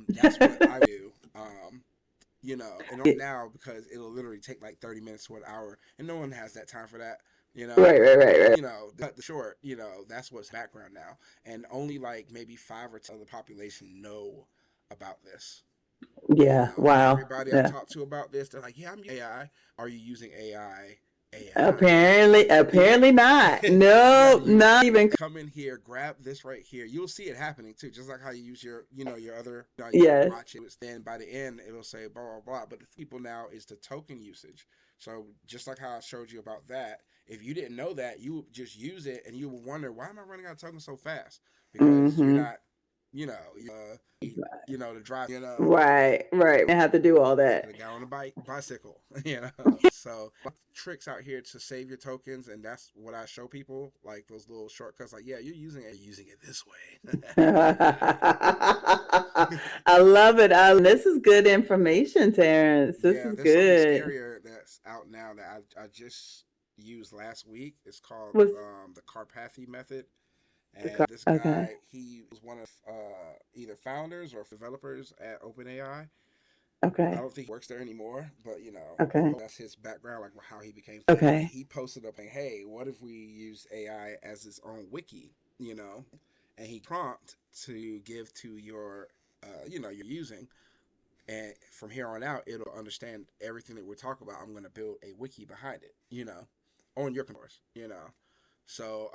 That's what I do. And now because it'll literally take like 30 minutes to an hour, and no one has that time for that.
Right.
Cut the short. That's what's background now, and only like maybe 5 or 10 of the population know about this.
Yeah. Wow.
Everybody I talk to about this, they're like, "Yeah, I'm using AI. Are you using AI?"
Apparently not. No, not even.
Come in here, grab this right here. You'll see it happening too, just like how you use your other.
Yes.
Watch it. Then by the end, it'll say blah blah blah. But the people now is the token usage. So just like how I showed you about that, if you didn't know that, you would just use it and you would wonder, why am I running out of tokens so fast? Because you're not, to drive,
Right. I have to do all that.
The guy on a bicycle, So tricks out here to save your tokens, and that's what I show people, like those little shortcuts. Like, yeah, you're using it this way.
I love it. This is good information, Terrence. This is good.
Something scarier that's out now that I just used last week. It's called the Carpathy method. And this guy, he was one of either founders or developers at OpenAI.
Okay.
I don't think he works there anymore, but that's his background, like how he became.
Okay.
He posted up, saying, "Hey, what if we use AI as its own wiki?" And he prompt to give to your, you're using, and from here on out, it'll understand everything that we're talking about. I'm going to build a wiki behind it, on your course, So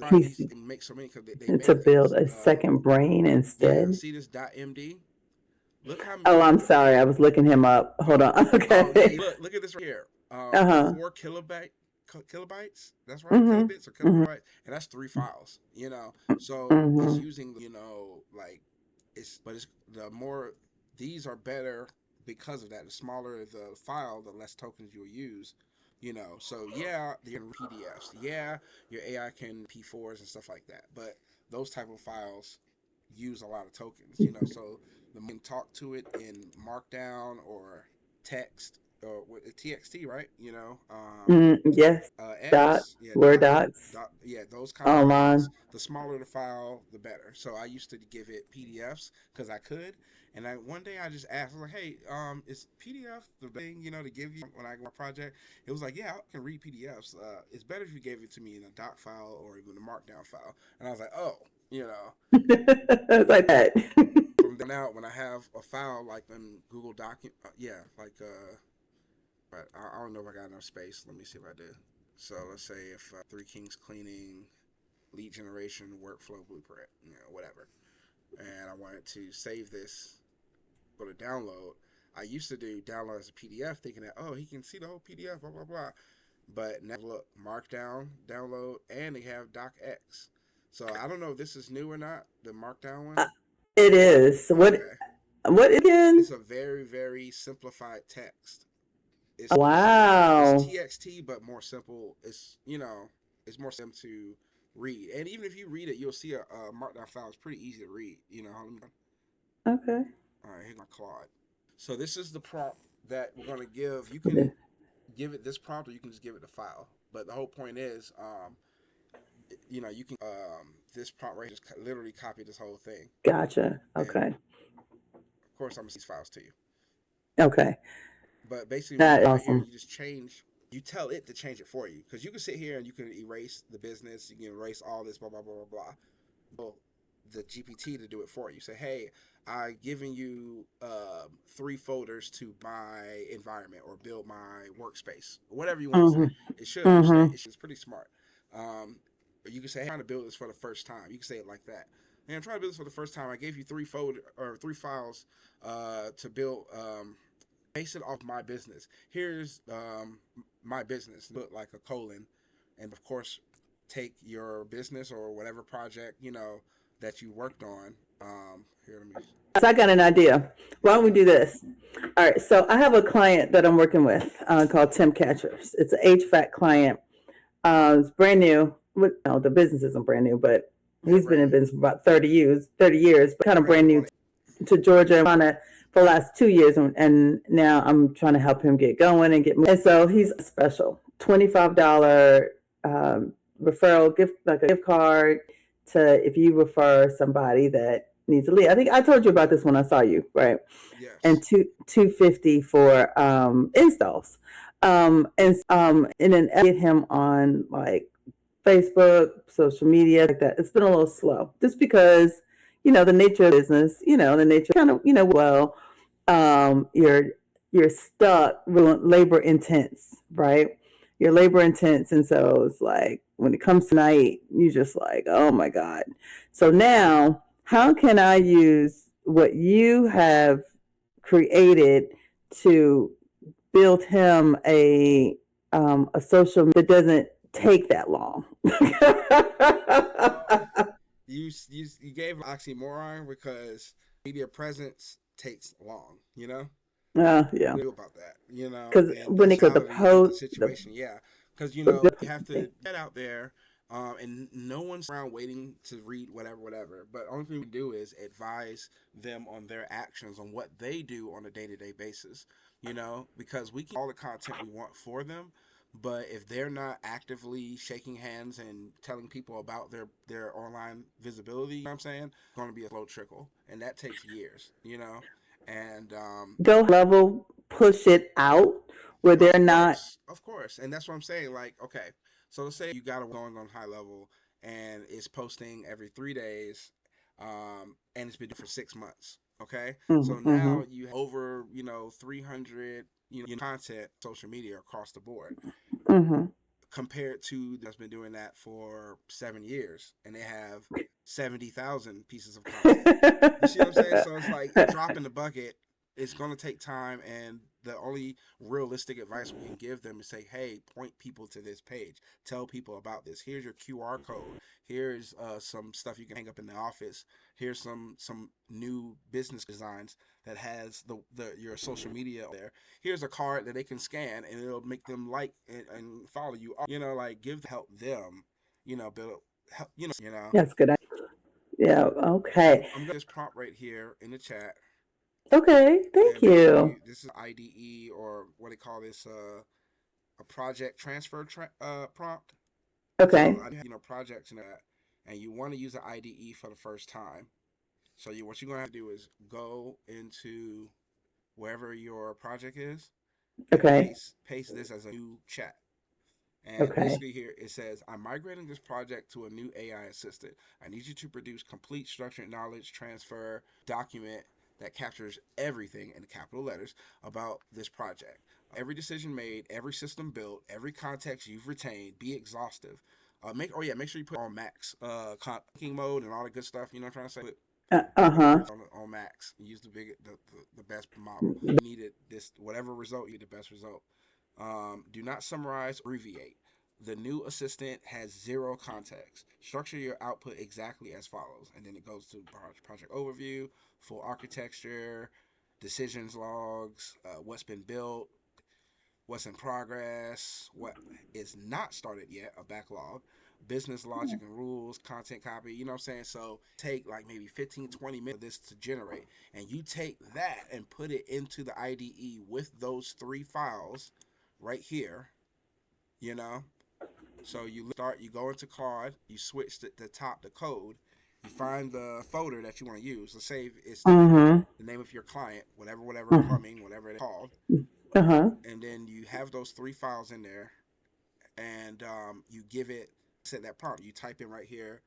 He's
they make so many because they
to
make
build
things.
a second brain
Yeah,
instead.
see this .md. Look how
Oh,
many.
I'm sorry. I was looking him up. Hold on.
Oh yeah,
Okay.
look at this right here.
Uh-huh.
4 kilobytes. That's right,
Mm-hmm.
kilobits or
Mm-hmm.
kilobytes, and that's 3 files. So it's
Mm-hmm.
using like it's the more these are better because of that. The smaller the file, the less tokens you'll use. So yeah, you're in PDFs. Yeah, your AI can P4s and stuff like that. But those type of files use a lot of tokens. So the more you can talk to it in Markdown or text or with TXT, right?
Yes. Doc,
X, yeah,
Word docs,
yeah, those kind of files.
online.
The smaller the file, the better. So I used to give it PDFs because I could, and one day I just asked, I was like, hey, is PDF the thing to give you when I go my project? It was like, yeah, I can read PDFs. It's better if you gave it to me in a doc file or even a Markdown file. And I was like, oh,
It's like that.
from then out when I have a file like in Google Document, yeah, like but I don't know if I got enough space. Let me see if I do. So let's say if Three Kings cleaning, lead generation, workflow blueprint, whatever, and I wanted to save this, go to download. I used to do download as a PDF, thinking that he can see the whole PDF, blah blah blah. But now look, Markdown, download, and they have DocX. So I don't know if this is new or not. The Markdown one.
It is.
Okay.
What again?
It's a very, very simplified text. It's
Wow.
TXT, but more simple. It's more simple to read. And even if you read it, you'll see a Markdown file is pretty easy to read.
Okay.
All right, here's my Claude. So this is the prompt that we're going to give. You can give it this prompt, or you can just give it the file. But the whole point is, you can this prompt right here just literally copy this whole thing.
Gotcha.
And
Okay.
of course, I'm gonna see these files to you.
Okay.
But basically, when you
That's
go right here,
awesome.
you just change. You tell it to change it for you, because you can sit here and you can erase the business. You can erase all this, blah blah blah blah blah. Well, the GPT to do it for you. Say, hey, I've given you 3 folders to my environment or build my workspace, whatever you want to say.
Mm-hmm.
It should understand.
Mm-hmm.
It's pretty smart. Or you can say, hey, I'm trying to build this for the first time. You can say it like that. Hey, I'm trying to build this for the first time. I gave you 3 files to build. Base it off my business. Here's my business. Put like a colon, and of course, take your business or whatever project that you worked on. Here, let me.
So I got an idea. Why don't we do this? All right. So I have a client that I'm working with called Tim Catchers. It's an HVAC client. It's brand new. No, the business isn't brand new, but he's been in business for about 30 years, but kind of brand new to Georgia. For the last 2 years, and now I'm trying to help him get going and get moved. And so he's a special $25 referral gift, like a gift card to if you refer somebody that needs a lead. I think I told you about this when I saw you, right?
Yes.
And $250 for installs, and then get him on like Facebook, social media, like that. It's been a little slow, just because the nature of business, the nature kind of you're stuck, labor intense, right? You're labor intense, and so it's like when it comes to night, you just like, oh my god. So now, how can I use what you have created to build him a social that doesn't take that long?
You gave an oxymoron because media presence takes long.
Yeah.
What do you do about that?
Because
And
when it comes to
personality of the
post,
situation, yeah. Because you have to get out there, and no one's around waiting to read whatever. But only thing we do is advise them on their actions, on what they do on a day-to-day basis. Because we can all the content we want for them, but if they're not actively shaking hands and telling people about their online visibility, what I'm saying, it's going to be a slow trickle, and that takes years. And
go level, push it out where they're not.
of course, and that's what I'm saying. Like, okay, so let's say you got it going on high level, and it's posting every 3 days, and it's been for 6 months. Okay, so
Mm-hmm.
now you have over 300 content social media across the board.
Mm-hmm.
compared to that's been doing that for 7 years, and they have 70,000 pieces of content. You see what I'm saying? So it's like a drop in the bucket. It's going to take time, and the only realistic advice we can give them is say, hey, point people to this page. Tell people about this. Here's your QR code. Here's some stuff you can hang up in the office. Here's some new business designs that has the your social media there. Here's a card that they can scan, and it'll make them like and follow you. You know, like help them. You know, build help. You know.
That's good. Yeah. Okay.
I'm gonna just prompt right here in the chat.
Okay. Thank
And
you.
this is IDE, or what they call this, a project transfer prompt.
Okay.
So projects in that, and you want to use an IDE for the first time. So what you're gonna have to do is go into wherever your project is, and
Okay.
paste this as a new chat. And
Okay.
basically here it says, I'm migrating this project to a new AI assistant. I need you to produce complete structured knowledge transfer document that captures everything in capital letters about this project. Every decision made, every system built, every context you've retained, be exhaustive. Make sure you put on max king mode and all the good stuff. You know what I'm trying to say?
Uh-huh.
On max. Use the best model. You needed this whatever result, you get the best result. Do not summarize, abbreviate. The new assistant has zero context. Structure your output exactly as follows. And then it goes to project overview, full architecture, decisions logs, what's been built, what's in progress, what is not started yet, a backlog, business logic and rules, content copy, you know what I'm saying? So take like maybe 15, 20 minutes of this to generate. And you take that and put it into the IDE with those 3 files right here, you know? So you go into Claude, you switch the top, the code, you find the folder that you want to use. Let's say it's
Mm-hmm.
the name of your client, whatever
Mm-hmm.
plumbing, whatever it's called.
Uh-huh.
And then you have those 3 files in there, and you give it, set that prompt. You type in right here,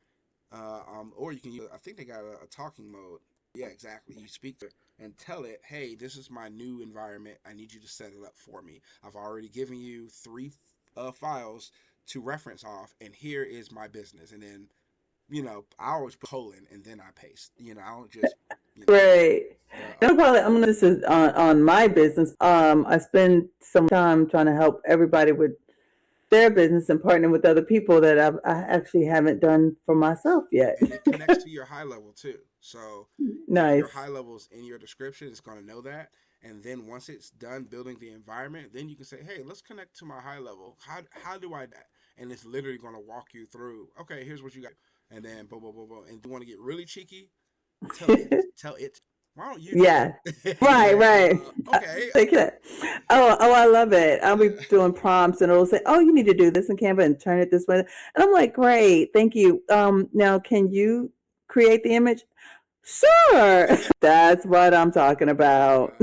or you can use, I think they got a talking mode. Yeah, exactly. You speak to it and tell it, hey, this is my new environment. I need you to set it up for me. I've already given you 3 files to reference off, and here is my business. And then, I always put colon and then I paste. I don't just,
Right.
but,
I'm gonna this is on my business. I spend some time trying to help everybody with their business and partnering with other people that I actually haven't done for myself yet.
and it connects to your high level too. So if your
Nice.
high level is in your description, it's going to know that. And then once it's done building the environment, then you can say, hey, let's connect to my high level. How do I do that? And it's literally going to walk you through, okay, here's what you got. And then boom, boom, boom, boom. And you want to get really cheeky, tell it, why don't you do
Yeah.
it?
Right, right.
Okay.
I love it. I'll be doing prompts and it'll say, oh, you need to do this in Canva and turn it this way. And I'm like, great, thank you. Now can you create the image? Sure. That's what I'm talking about.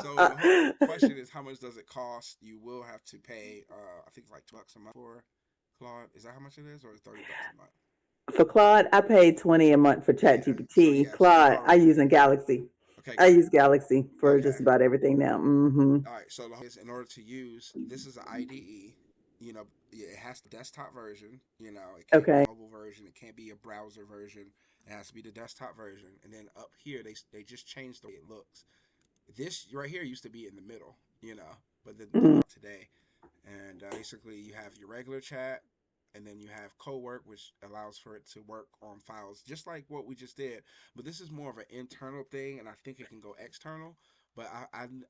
So the whole question is, how much does it cost? You will have to pay, I think like $2 a month for Claude. Is that how much it is, or $30 a month?
For Claude, I paid $20 a month for ChatGPT.
So
Claude, I use in Galaxy.
Okay.
I use Galaxy for
Okay.
just about everything now. Mm-hmm.
All right. So in order to use, this is an IDE. It has the desktop version. It can't be a mobile version. It can't be a browser version. It has to be the desktop version. And then up here, they just changed the way it looks. This right here used to be in the middle, but then today. And basically, you have your regular chat, and then you have co-work, which allows for it to work on files, just like what we just did. But this is more of an internal thing, and I think it can go external. But I'm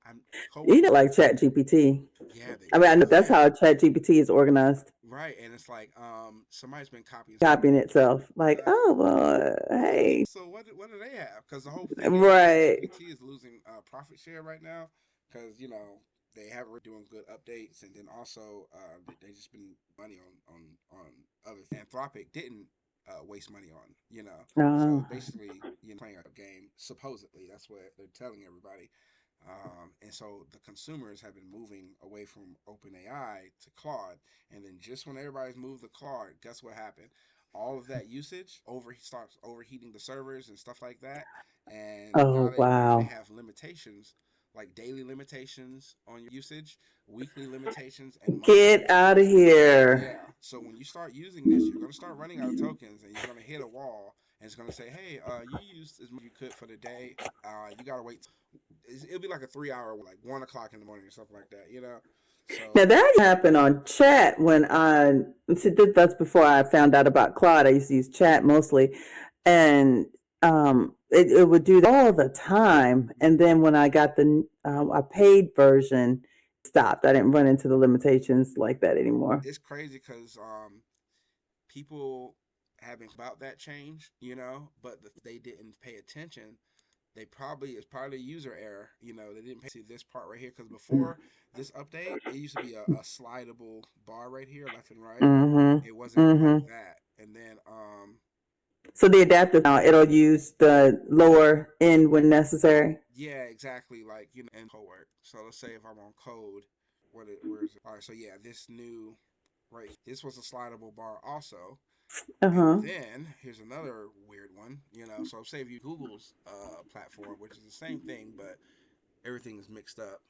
co-work,
Like ChatGPT.
yeah.
I mean, I know that's how ChatGPT is organized.
Right, and it's like somebody's been
copying itself. Like, oh well, hey.
So what do they have? Because the whole thing
right.
ChatGPT is losing profit share right now because they have doing good updates, and then also they just been money on other things. Anthropic didn't waste money on, So basically, playing a game. Supposedly, that's what they're telling everybody. And so the consumers have been moving away from OpenAI to Claude, and then just when everybody's moved to Claude, guess what happened? All of that usage starts overheating the servers and stuff like that, and now they have limitations. like daily limitations on your usage, weekly limitations, and monthly
Get out of
limitations.
here.
Yeah. So when you start using this, you're going to start running out of tokens, and you're going to hit a wall, and it's going to say, "Hey, you used as much as you could for the day. You got to wait." It'll be like a 3 hour, like 1 o'clock in the morning or something like that. You know.
Now
So
that happened on chat when that's before I found out about Claude. I used to use chat mostly, and it would do that all the time. And then when I got the a paid version, stopped. I didn't run into the limitations like that anymore.
it's crazy because people having about that change, you know, but they didn't pay attention. It's probably a user error. You know, they didn't pay see this part right here because before this update, it used to be a slidable bar right here, left and right.
Mm-hmm.
It wasn't like that. And then
So the adapter now it'll use the lower end when necessary.
yeah, exactly. Like, you know, and code work. So let's say if I'm on code, where is it? All right, so yeah, this new right. This was a slidable bar also. And then here's another weird one, you know. So say if you Google's platform, which is the same thing, but everything is mixed up.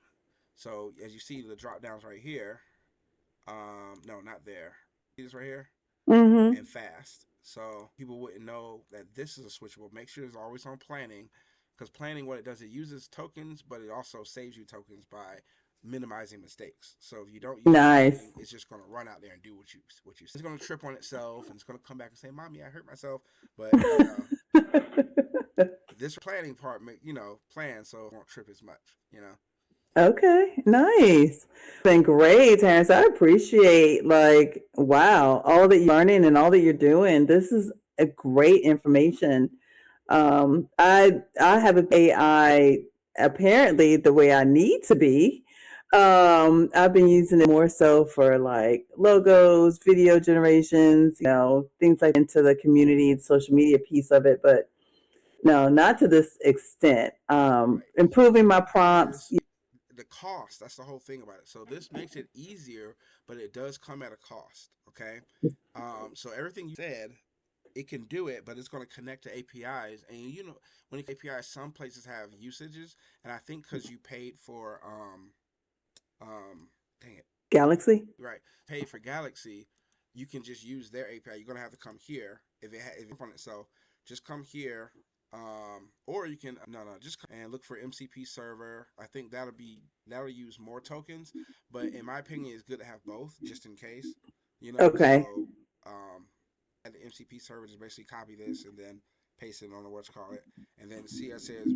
So as you see the drop downs right here, no, not there. See this right here? And fast. So people wouldn't know that this is a switchable. Make sure it's always on planning, because planning, what it does, it uses tokens, but it also saves you tokens by minimizing mistakes. So if you don't use planning, it's just going to run out there and do what you. It's going to trip on itself, and it's going to come back and say, "Mommy, I hurt myself." But you know, this planning part, you know, plan so it won't trip as much. You know.
Okay, nice. Been great, Terrence. I appreciate wow, all that you're learning and all that you're doing. This is a great information. I have an AI apparently the way I need to be. I've been using it more so for like logos, video generations, things like into the community and social media piece of it, but no, not to this extent. Improving my prompts.
The cost, that's the whole thing about it. So this makes it easier, but it does come at a cost. Okay. So everything you said, it can do it, but it's going to connect to APIs. And you know, when it APIs, some places have usages, and I think because you paid for dang it,
Galaxy.
Right, paid for Galaxy, you can just use their API. You're gonna have to come here if it's on it. So just come here, or you can just come and look for MCP server. I think that'll use more tokens, but in my opinion, it's good to have both just in case. You know.
Okay.
So at the MCP server, just basically copy this and then paste it on the and then see it says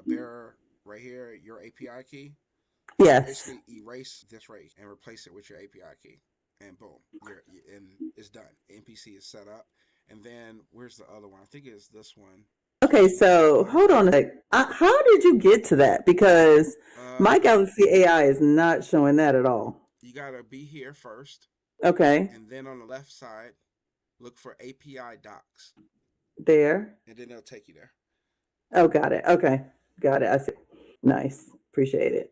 bearer right here, your API key.
Yes.
Basically erase this right and replace it with your API key, and boom, and it's done. NPC is set up, and then where's the other one? I think it's this one.
Okay, so hold on a sec. How did you get to that? Because my Galaxy AI is not showing that at all.
You gotta be here first.
Okay.
And then on the left side, look for API docs.
There.
And then they'll take you there.
Oh, got it. Okay, got it. I see. Nice. Appreciate it.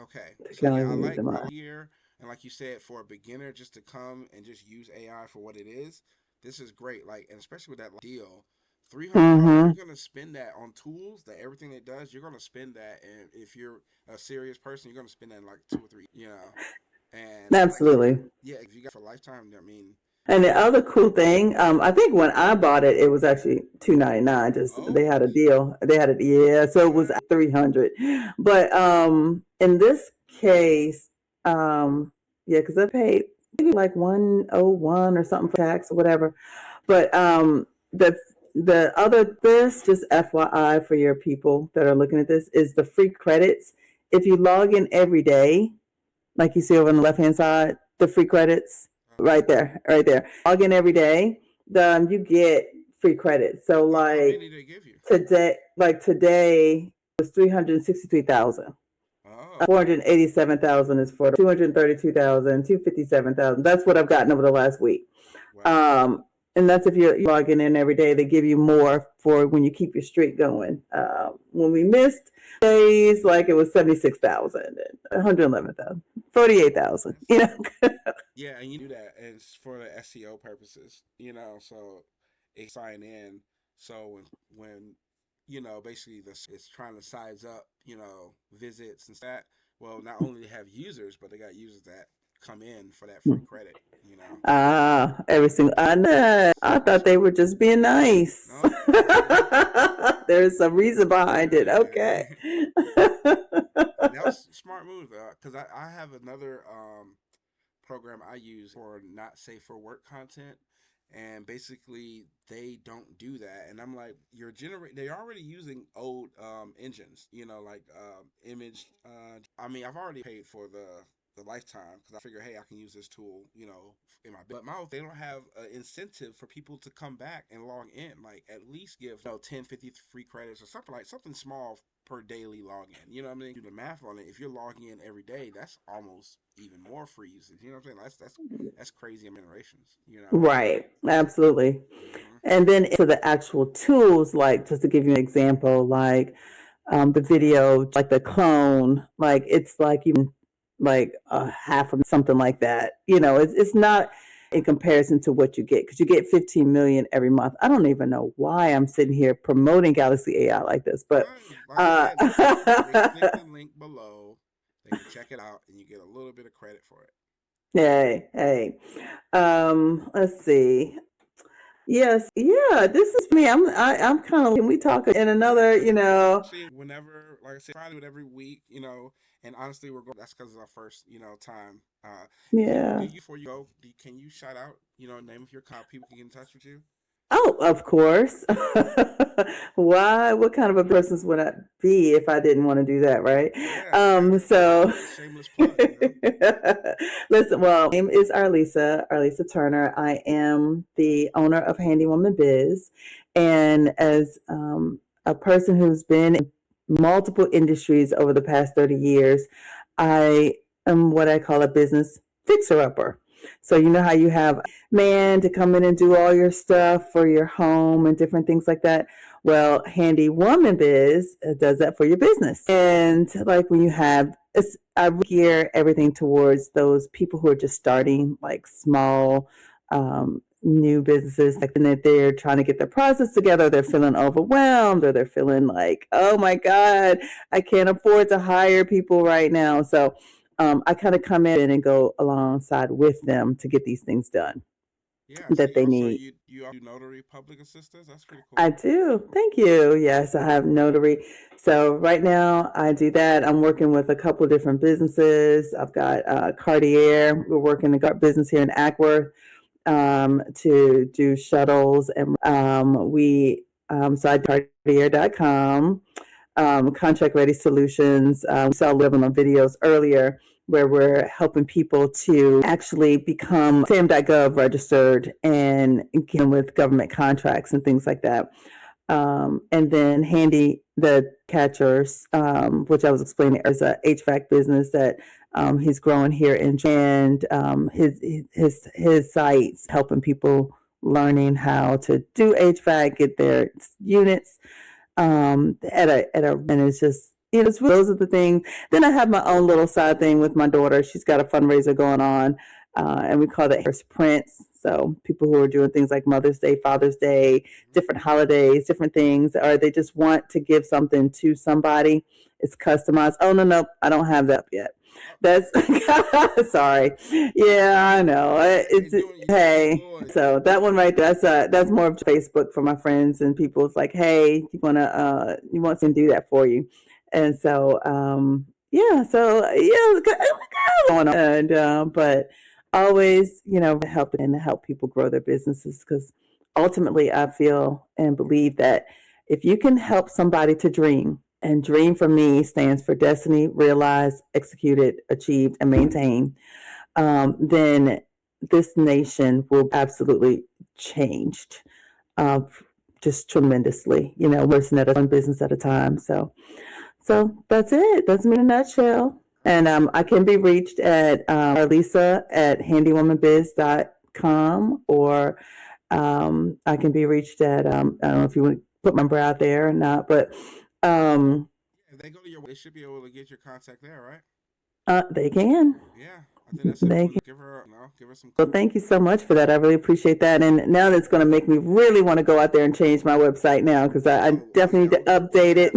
Okay. So yeah, I like all here, and like you said, for a beginner just to come and just use AI for what it is, this is great. Like, and especially with that deal, $300, you're gonna spend that on tools. That everything it does, you're gonna spend that, and if you're a serious person, you're gonna spend that in like 2 or 3. You know, and
absolutely.
Yeah, if you got for a lifetime, I mean.
And the other cool thing, I think when I bought it, it was actually $299. Just they had a deal. They had it, so it was $300. But in this case, because I paid maybe like $101 or something for tax or whatever. But the other just FYI for your people that are looking at this is the free credits. If you log in every day, like you see over on the left hand side, the free credits. Right there. Log in every day. You get free credits. So like
how many they give you?
Today was 363,000. 487,000 is for 232,000, 257,000. That's what I've gotten over the last week. Wow. And that's if you're logging in every day. They give you more for when you keep your streak going. When we missed days, like it was 76,000, 111,000, 48,000. You know.
Yeah, and you do that, and it's for the SEO purposes. You know, so it sign in. So when basically it's trying to size up, visits and that. Well, not only they have users, but they got users that come in for that free credit.
Every single. I know. I thought they were just being nice.
No.
There's some reason behind it. Okay.
That was a smart move, because I have another program I use for not safe for work content, and basically they don't do that. And I'm like, they're already using old engines, like image. I mean, I've already paid for the lifetime because I figure, hey, I can use this tool, in my. But they don't have an incentive for people to come back and log in. Like, at least give 10, 50 free credits or something small per daily login. You know what I mean? Do the math on it. If you're logging in every day, that's almost even more free usage. You know what I'm saying? That's crazy generations.
Right. Absolutely.
Mm-hmm.
And then for the actual tools, like just to give you an example, like the video, like the clone, like it's like even like a half of something like that. It's not in comparison to what you get, because you get 15 million every month. I don't even know why I'm sitting here promoting Galaxy AI like this, but
like I said, click the link below. They can check it out, and you get a little bit of credit for it.
Hey. Let's see. Yes, yeah. This is me. I'm kind of. Can we talk in another?
Whenever, like I said, probably with every week, and honestly, we're going. That's because it's our first, time.
Yeah.
Before you go, can you shout out, name of your people can get in touch with you?
Oh, of course. Why? What kind of a person would I be if I didn't want to do that, right?
Yeah.
So
shameless plug.
Listen, well, my name is Arlisa Turner. I am the owner of Handywoman Biz, and as a person who's been in multiple industries over the past 30 years, I am what I call a business fixer-upper. So you know how you have man to come in and do all your stuff for your home and different things like that. Well, Handywoman Biz does that for your business. And like when you have, I gear everything towards those people who are just starting, like small, new businesses, like that they're trying to get their process together. They're feeling overwhelmed, or they're feeling like, oh my God, I can't afford to hire people right now. So I kind of come in and go alongside with them to get these things done that they need.
You do notary public assistance? That's pretty cool.
I do. Thank you. Yes, I have notary. So right now I do that. I'm working with a couple of different businesses. I've got Cartier. We're working a business here in Ackworth to do shuttles. And so I do Cartier.com. Contract Ready Solutions. We saw a little on videos earlier where we're helping people to actually become SAM.gov registered and get with government contracts and things like that. And then Handy, the catchers, which I was explaining, is a HVAC business that he's growing here in, and his sites helping people learning how to do HVAC, get their units and it's just, those are the things. Then I have my own little side thing with my daughter. She's got a fundraiser going on, and we call it First Prince. So people who are doing things like Mother's Day, Father's Day, different holidays, different things, or they just want to give something to somebody. It's customized. Oh, no, I don't have that yet. That's sorry. Yeah, I know. Hey, so that one right there, that's more of Facebook for my friends and people. It's like, hey, you want to do that for you. And so, going on. And, but always, help people grow their businesses, because ultimately I feel and believe that if you can help somebody to dream, and dream for me stands for destiny, realized, executed, achieved, and maintained, then this nation will absolutely changed just tremendously, one business at a time. So that's it. That's me in a nutshell. And I can be reached at Arlisa at handywomanbiz.com, or I can be reached at, I don't know if you want to put my number out there or not, but
if they go to they should be able to get your contact there, right?
They can.
Yeah. I think that's it.
Thank you.
Give her some.
Well, thank you so much for that. I really appreciate that. And now that's going to make me really want to go out there and change my website now because I definitely need to update it.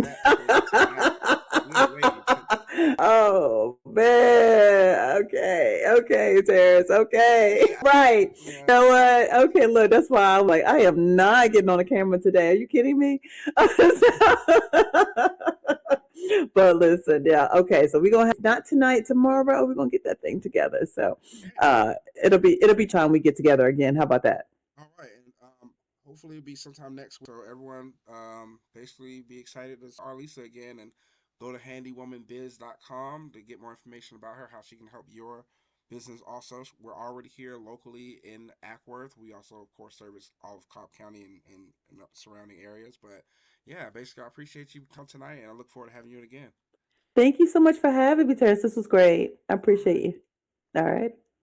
Oh, man. Okay, Terrence. Okay. Right. You know what? Okay, look, that's why I'm like, I am not getting on the camera today. Are you kidding me? But listen, yeah, okay. So we're gonna have not tonight, tomorrow. We're gonna get that thing together. So it'll be time we get together again. How about that?
All right, and hopefully it'll be sometime next week. So everyone, basically be excited to see Arlisa again, and go to handywomanbiz.com to get more information about her, how she can help your business. Also, we're already here locally in Ackworth. We also, of course, service all of Cobb County and the surrounding areas. But yeah, basically, I appreciate you coming tonight, and I look forward to having you again.
Thank you so much for having me, Terrence. This was great. I appreciate you. All right.